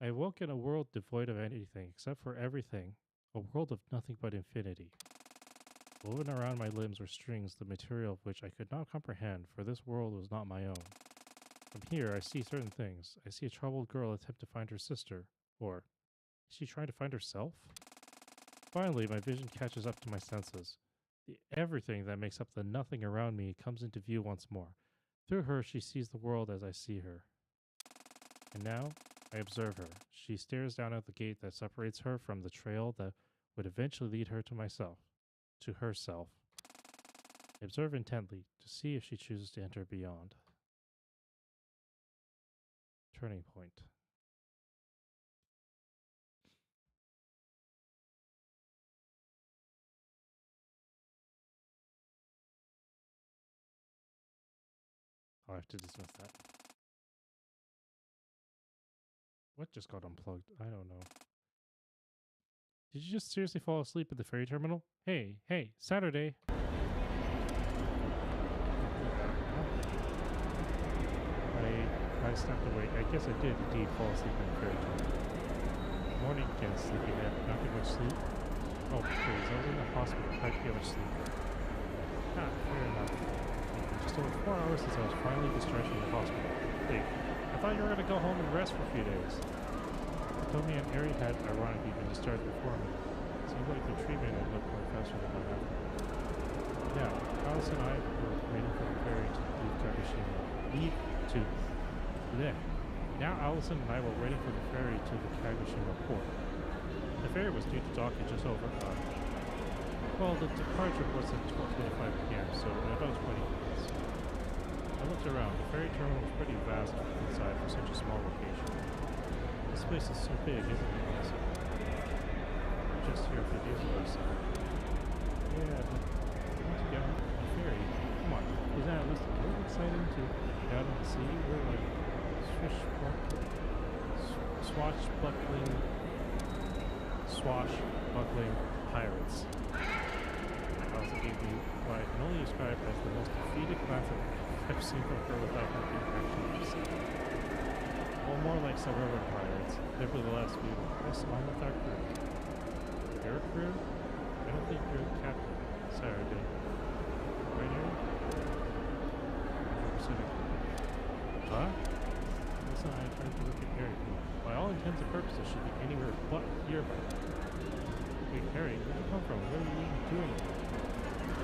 Speaker 1: I woke in a world devoid of anything except for everything. A world of nothing but infinity. Woven around my limbs were strings, the material of which I could not comprehend, for this world was not my own. From here, I see certain things. I see a troubled girl attempt to find her sister. Or, is she trying to find herself? Finally, my vision catches up to my senses. The everything that makes up the nothing around me comes into view once more. Through her, she sees the world as I see her. And now, I observe her. She stares down at the gate that separates her from the trail that would eventually lead her to myself. To herself. I observe intently to see if she chooses to enter beyond. Turning point. I'll have to dismiss that. What just got unplugged? I don't know. Did you just seriously fall asleep at the ferry terminal? Hey, hey, Saturday. I stepped away. I guess I did indeed fall asleep in the ferry terminal. Morning again, sleepyhead. Not get much sleep? Oh, please. I was in the hospital. How'd you get much sleep? Ah, fair enough. Just over 4 hours since I was finally discharged from the hospital. Wait, I thought you were going to go home and rest for a few days. They told me an area had ironically been discharged before me. Seems like the treatment had looked more faster than mine after. Yeah, Alice and I were waiting for the ferry to leave Kagoshima. Now Allison and I were waiting for the ferry to the Kagoshima port. The ferry was due to dock in just over, well, the departure was at 12:25 p.m., so in about 20 minutes. I looked around. The ferry terminal was pretty vast inside for such a small location. This place is so big, isn't it, Allison? We're just here for days or so. Yeah, but I want to get on the ferry. Come on, isn't that a little exciting to get out on the sea? We're like swashbuckling pirates. I also gave you what I can only describe as the most defeated glance I've seen from her without her being actually upset. Well, more like suburban pirates. Nevertheless, we will press on with our crew. Your crew? I don't think you're the captain. Saturday. Right here? Pacific. Huh? Listen, I tried to look at Harry. By all intents and purposes, should be anywhere but here by now. Wait, Harry, where'd you come from? What are you even doing here?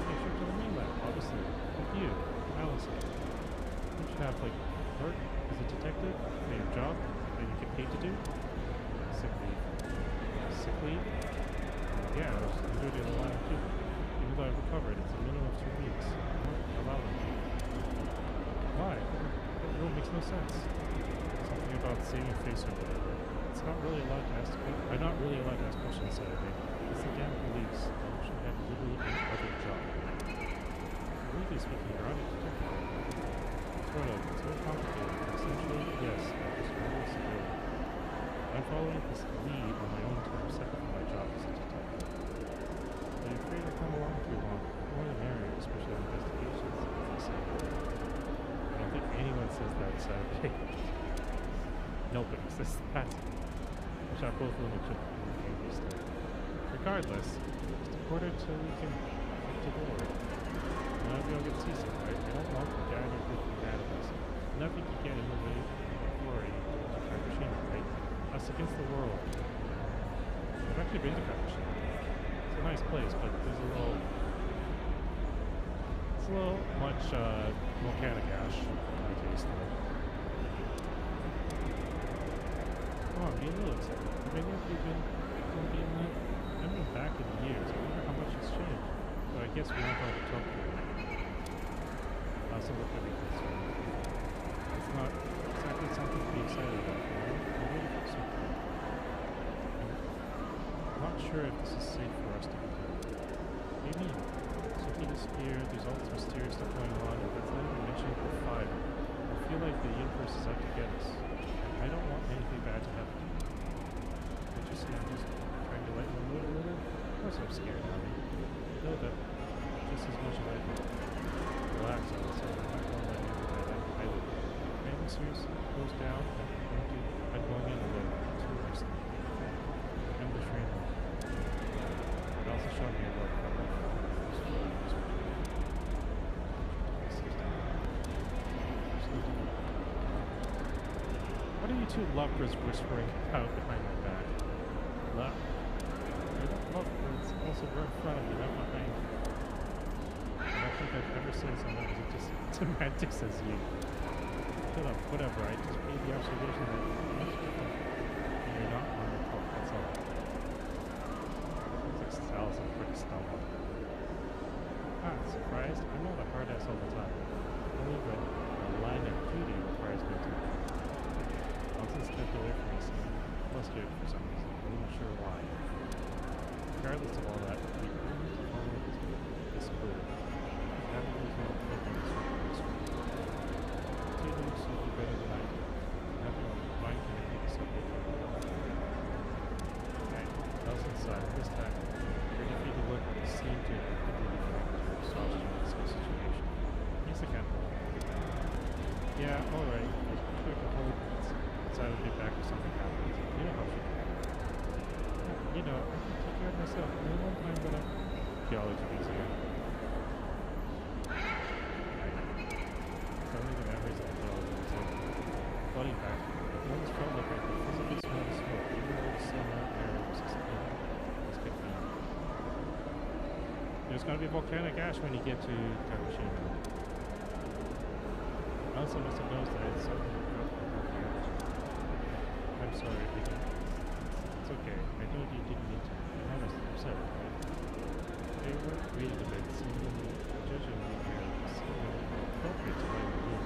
Speaker 1: Hey, sure to the mainland, obviously. With you, Allison. Don't you have, like, work as a detective? Maybe a job that you get paid to do? Sick leave. Sick leave? Yeah, I was doing it in the line too. Even though I've recovered, it's a minimum of 2 weeks. I won't allow them to. Why? That rule makes no sense. Something about saving face or whatever. It's not really allowed to ask. I'm not really allowed to ask questions Saturday. It's the damn police. I wish I had literally any other job. Legally speaking, you're on a detective. Sort of. It's very complicated. Essentially, yes, I'm just really civilian. I'm following this lead on my own terms, separate from my job as a detective. Are you afraid I'll come along too long? More the merrier, especially on investigations, as they say. I don't think anyone says that Saturday. Nobody says that. Which are both legitimately still. Regardless, just a quarter till we can get to board. None of you all get seasick, right? I don't want the guy to be mad at us. Nothing can get in the way of glory to Kagoshima, right? Us against the world. I've actually been to Kagoshima. It's a nice place, but there's a little much volcanic ash for my taste though. Come on, be a little excited. Have any of you been to the inlet? I haven't been back in years. I wonder how much has changed. But I guess we aren't going to Tokyo. I also looked at me concerned. It's not exactly something to be excited about, right? I'm waiting for something. I'm not sure if this is safe for us to be doing. What do you mean? Something is here, there's all this mysterious stuff going on, and that's not even mentioning the fire. I feel like the universe is out to get us. I don't want anything bad to happen. Did you see I'm just trying to lighten the mood a little? Of course I'm scared, honey. Know that just as much as I do. Relax, I will say. I'm not going to let you do that either. If anything serious goes down, I'm going in alone. Too recently. I'm the trainer. It also showed me about what are you two lovebirds whispering about behind my back? Love? You're not lovebirds, also right in front of me, not behind me. I don't think I've ever said something as just semantics as you. Shut up, whatever, I just made the observation that you're much different. And you're not on the top, that's all. It's like Allison pretty stumbled. Ah, surprised? I'm not a hard ass all the time. Only when a line of duty requires me to. Allison stepped away from me, seeming flustered for some reason. I'm not sure why. Regardless of all that, we only need to follow this clue. We haven't really found anything this week. Two weeks will be better than I do. I have no mind connecting the subject of this time, your defeated look seemed to completely connect to your sausage in this whole situation. Yes, I can. Yeah, alright. I took a hold inside of your back if something happens. You know how she can. You know, I can take care of myself. Only one time that I... Geology means again. Suddenly the memories of the geology was like flooding back. I always felt like I could physically smell the smoke, even though the summer air was suspended. This could be. There's gonna be volcanic ash when you get to Kagoshima. I also must have noticed that it's suddenly felt like volcanic. I'm sorry, Vicky. It's okay. I know you didn't need to. I was upset. They were waiting a bit, seemingly judging me here, seemingly appropriate to my room.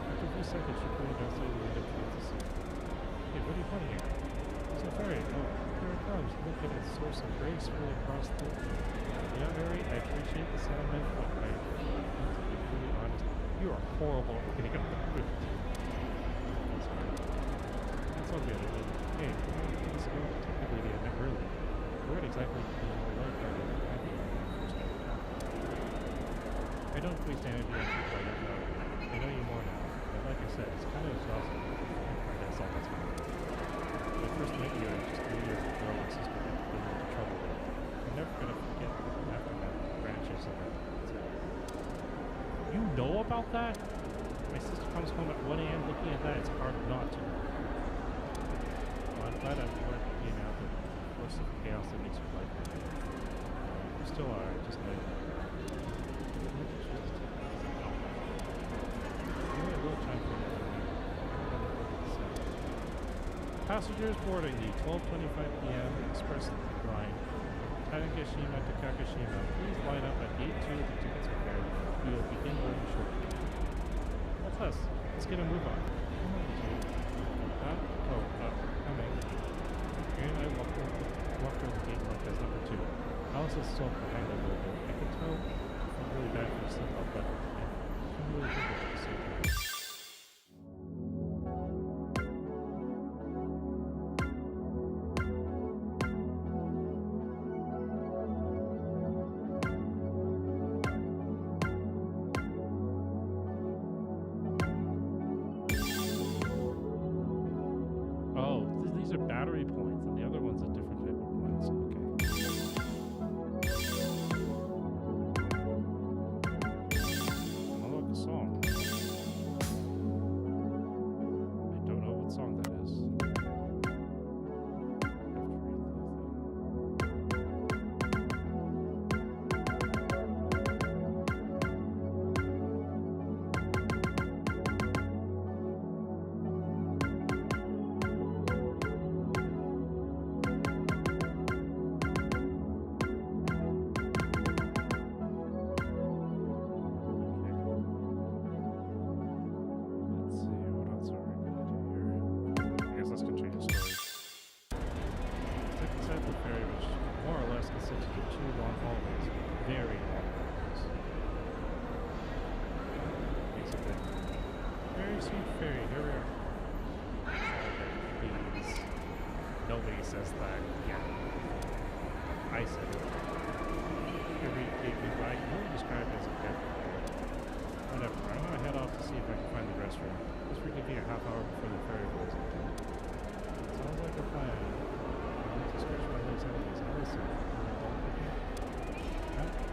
Speaker 1: After a few seconds, she pointed outside the window towards the sea. Hey, what are you pointing at? It's a ferry. Oh, here it comes. Look at its source of grace really across the... You know, Mary, I appreciate the sentiment, but I need to be really honest. You are horrible at opening up the food. I'm sorry. That's all good. I mean, hey, the one thing's going technically the end early. We weren't exactly being all lighthearted and happy when we first started talking. I don't waste energy on people I don't know. I know you more now, but like I said, it's kind of exhausting. I guess all the time. When I first met you, I just knew you as a girl my sister had been into trouble with. I'm never gonna forget the aftermath of the branches of that. You know about that? My sister comes home at 1 a.m. looking at that. It's hard not to. Well, I'm glad I'm not being out the force of chaos that makes your life better. You still are, just know you. Passengers boarding the 12:25 p.m. express line Tanegashima to Kagoshima, please line up at gate 2 of the tickets are carried. We will begin boarding shortly. That's us. Let's get a move on. Come on, you two. Coming. Gary and I walked over the gate marked as number 2. Alice is still behind a little bit. I can tell I'm really bad for the slip up, but I can really think of it at the same time. These are battery points, and the other one's a different type of points. Okay. I like the song. I don't know what song that is. Ferry, here we are. Please. Nobody says that. Yeah. I said it. Every gave me ride, really described as a death ferry. Whatever, I'm gonna head off to see if I can find the restroom. Just reconvene a half hour before the ferry goes. Sounds like a plan. I need to stretch my legs out of this. Listen,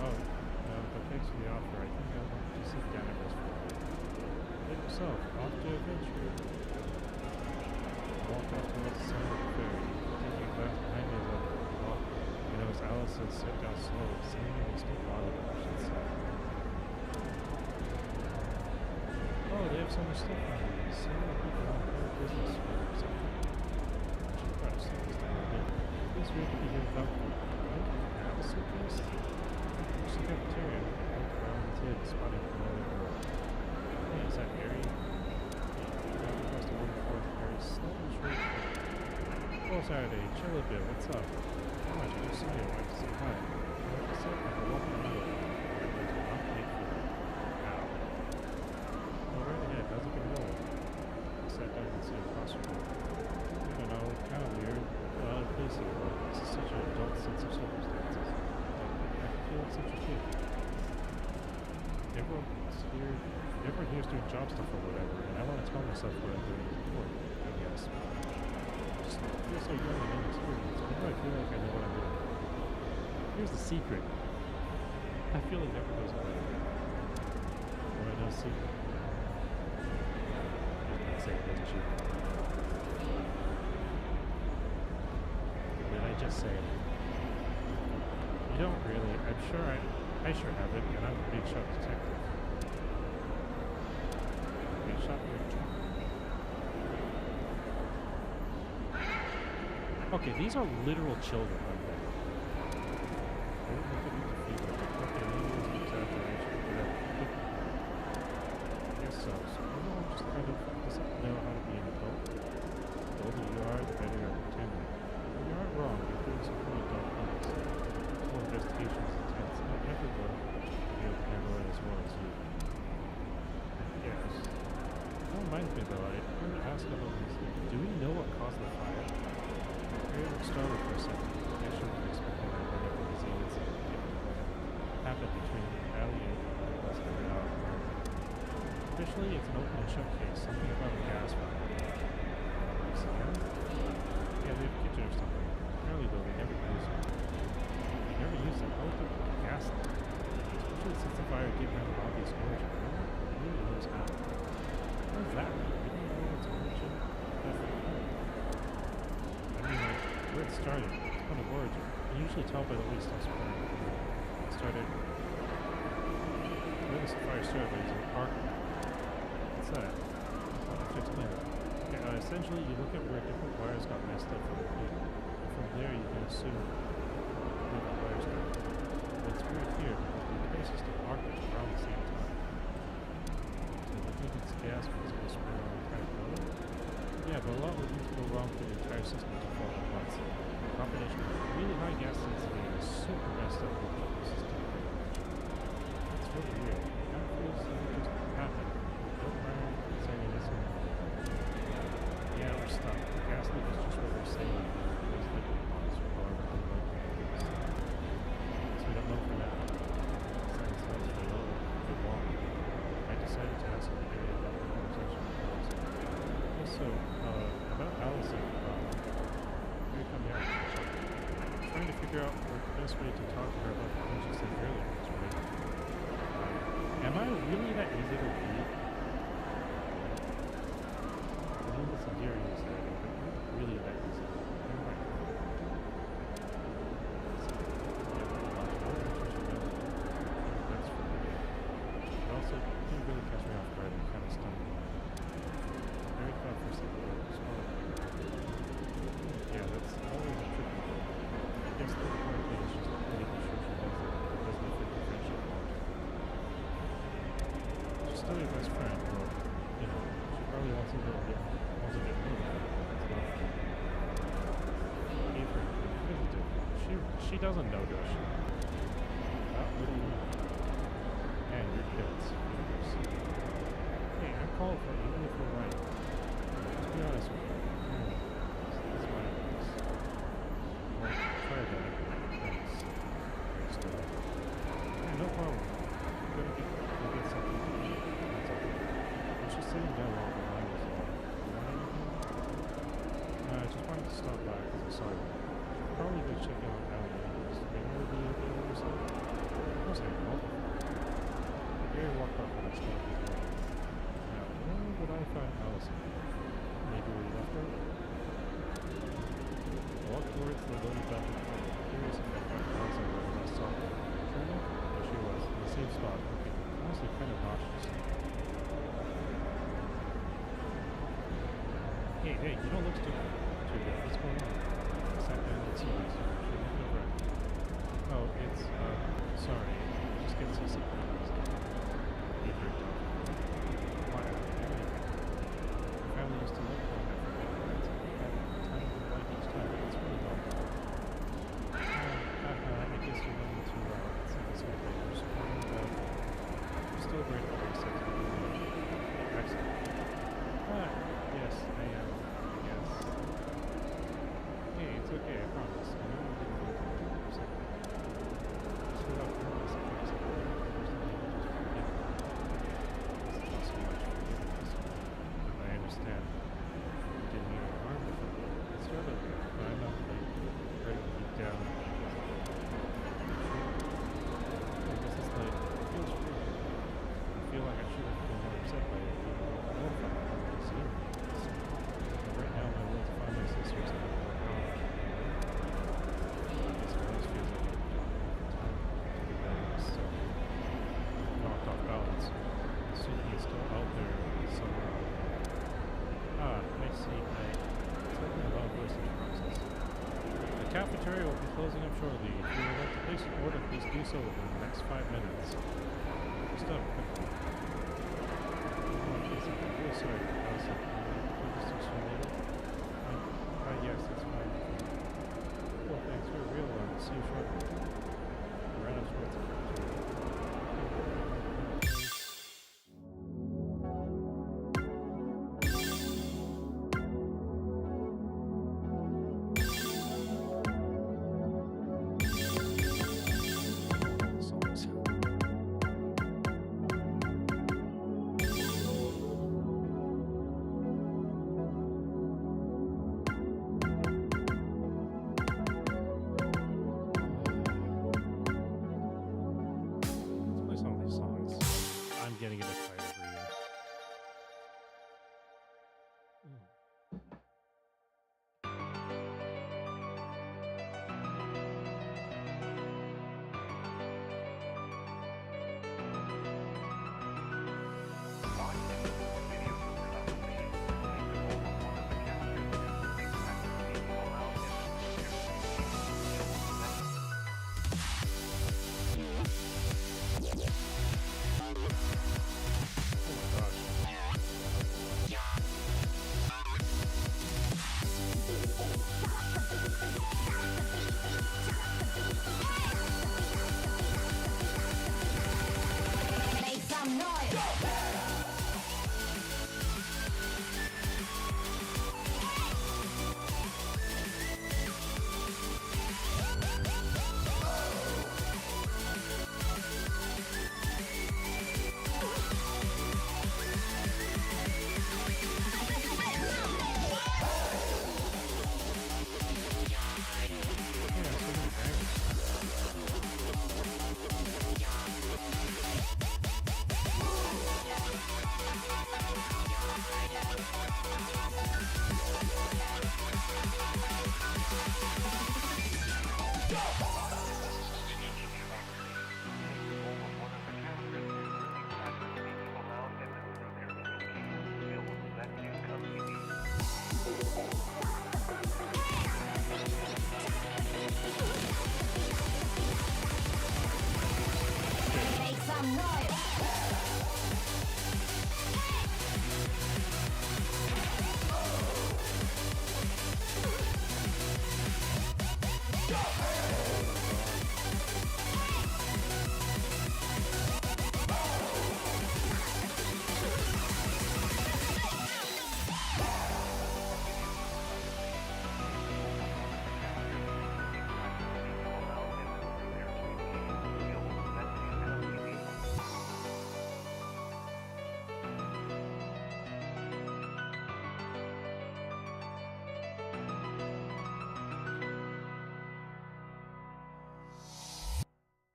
Speaker 1: oh, no, but thanks for the offer. I think I want to sit down and rest for a bit. Let yourself off to adventure. I walked off towards the center of the ferry, taking a glass behind me as I walked. You know, as Alice had set down slow, seemingly still bothered what she said. Oh, they have so much stuff on these. So many people on their business or something. I should try to slow this down a bit. Please read to be here without me. Right? Have a suitcase? There's the cafeteria. I looked around the table, spotting a familiar girl. Hey, is that Mary? Yeah, I must have wondered for Mary slightly short. Oh, Saturday, chill a bit. What's up? How much? I just saw you. I wanted to say hi. Like I said, I'm walking the middle. I'm going to not pay for it. Ow. Go right ahead. How's it been going? I sat down and sat across from her. I don't know. Kind of weird. Well, place here. Like, this is such an adult sense of circumstances. Like, I feel like such a kid. Everyone here's doing job stuff or whatever, and I want to tell myself what I'm doing is important, I guess. Just feel so young and inexperienced. Whenever I feel like I know what I'm doing. Here's the secret. I feel it never goes away. When I know secret. I say it doesn't cheat. Did I just say it? You don't really. I'm sure I sure have it, and I'm a big shot detective. Big shot detective. Okay, these are literal children, aren't they? I don't think I need to feed them. Okay, maybe it's an exaggeration, whatever. I guess so. So everyone just kind of doesn't know how to be an adult. The older you are, the better you're pretending. You aren't wrong, you're doing some pretty dark things. This whole investigation is intense. Not everyone will be able to handle it as well as you. Yes. That reminds me though, I wanted to ask about this. Do we know what caused the fire? I got startled for a second. I shouldn't have expected that whatever disease happened between Allie and less than an hour. Officially, it's an open and shut case. Something about a gas fire. Yeah, they have a kitchen or something. Apparently, though, they never use it. They never use it. How would the gas leak? Especially since the fire didn't have an obvious origin. No one really knows how. What does that mean? We don't know its origin. That's the point. I mean, like, where it started. It's kind of origin. You usually tell by the way stuff started. It started. Where this fire started, but it's an arc. What's that? I'll have to explain it. Okay, essentially, you look at where different wires got messed up from the peak. And from there, you can assume where the wires started. But it's weird here because the entire system arced around the same time. So you think it's gas because it was spread around the entire building? Yeah, but a lot would need to go wrong for the entire system to fall at once. The combination of really high gas density and a super messed up electrical system. It's really weird. It kind of feels like it just happened. Don't mind saying this one. Yeah, we're stuck. The gas leak is just what we're saying. There's liquid bombs for however unlikely it is. So we don't know for now. Science knows for a little bit longer. I decided to ask him to get about the conversation. Also, about Allison, here you come here. I'm trying to figure out the best way to talk to her about the thing she said earlier. Am I really that easy to read? I know this is very easy, but I'm not really that easy. Never mind. That's for me. But also, it didn't really catch me off guard and kind of stunned me. Very thought for a second, yeah, that's always a tricky thing. I guess the important thing is just making sure she does it. It doesn't affect the friendship long term. She's still your best friend, but, you know, she probably wants a little bit more than that. It's not fair. Avery, here's the difference. She doesn't know, does she? Not really. And your kids. Hey, I'm calling for it, even if we're right. Let's be honest with you. This is my advice. Well, try that. Thanks. Still. Yeah, no problem. Go get something to eat. That's all. I'm just sitting down while the line was on. You want anything? No, I just wanted to stop by because I saw you. Should probably go check out Allie anyways. Are you going to be okay with yourself? Of course I will. Gary walked off and I stopped his way. Now, where would I find Allison? Maybe we left her? I walked towards the loaded document. Curious if I found Allison where I last saw her. Sure enough, there she was, in the same spot, looking honestly kind of nauseous. Hey, you don't look too good. What's going on? I sat down and see you. She looked over at me. Oh, it's, sorry. Just getting seasick. Very tough. Why? My family used to live home every day. We had a tiny bit of life each time. It's really dull. I guess you know me too well. It's like this whole thing. You're supporting the... You're still great at what you said to me. Excellent. Yes, I am. Yes. Hey, it's okay. cafeteria will be closing up shortly. If you would like to place an order, please do so within the next 5 minutes. Just have a quick one. I'm really sorry. I was just explaining. Yes, that's fine. Well, thanks. You're a real one. See you shortly. Right up towards the cafeteria. Getting a bit tired of reading.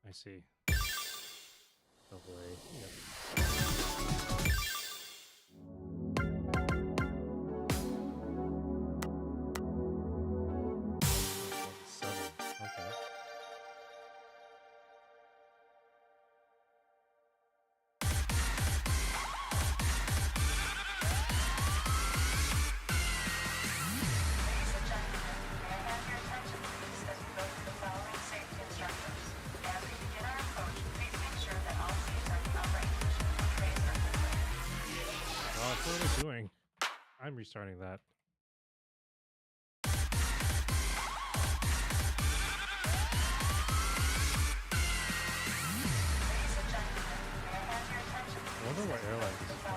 Speaker 1: I see. Lovely. Yep. Okay. What are we doing? I'm restarting that. I wonder what airline this is from.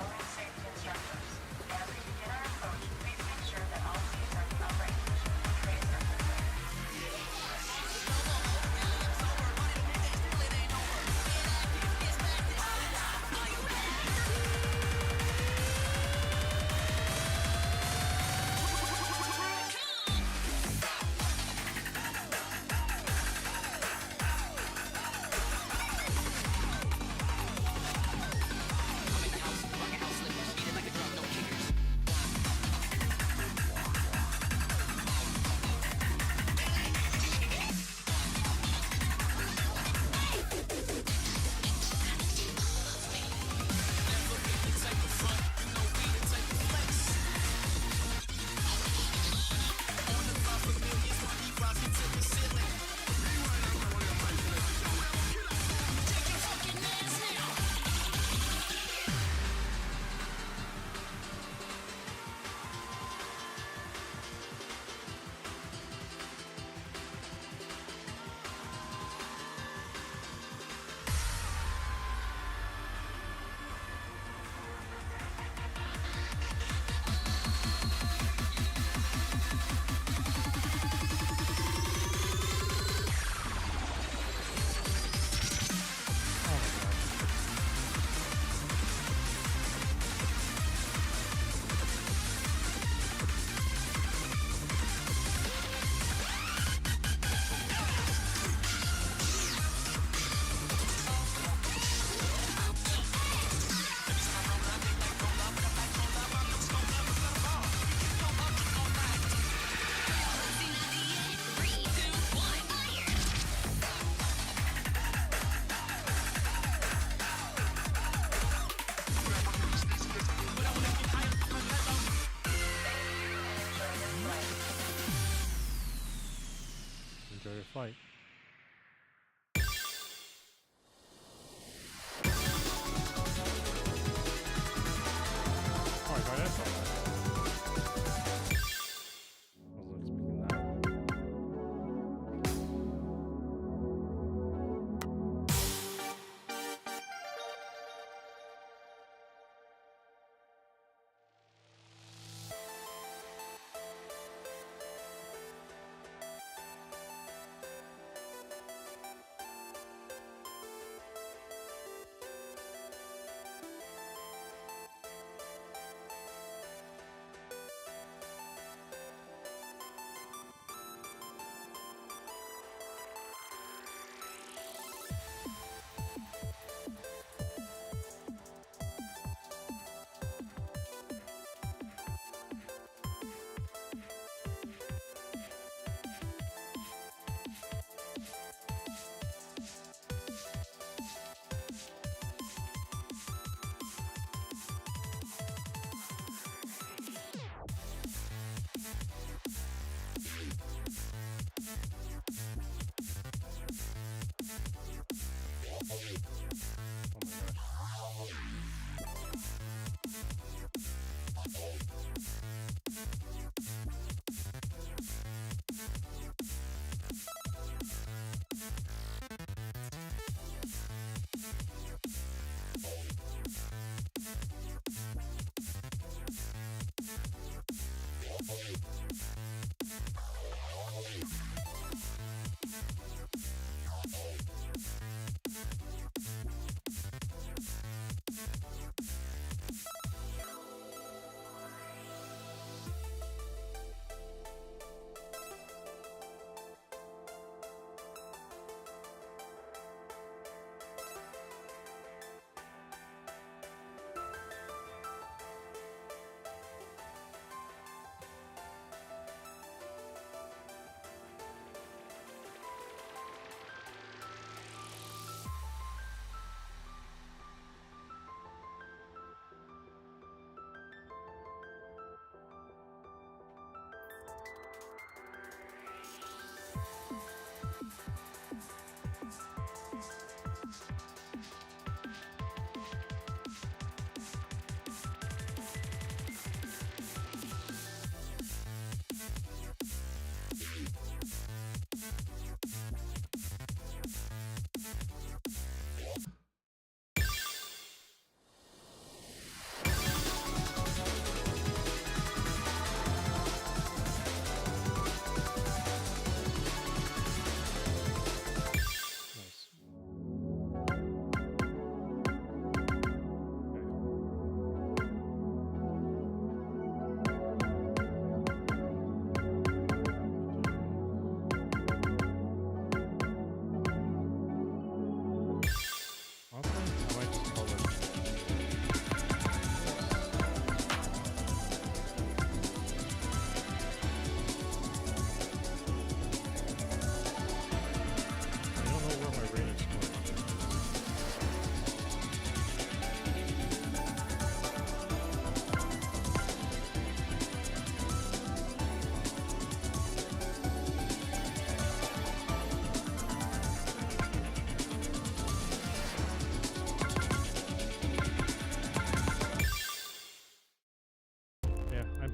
Speaker 1: your flight. Oh, I got that. Wasn't expecting that.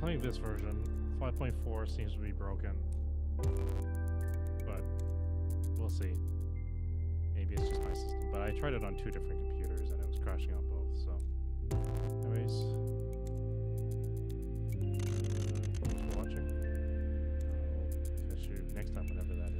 Speaker 1: Playing this version. 5.4 seems to be broken, but we'll see. Maybe it's just my system. But I tried it on 2 different computers and it was crashing on both. So, anyways, thanks for watching. I'll catch you next time, whenever that is.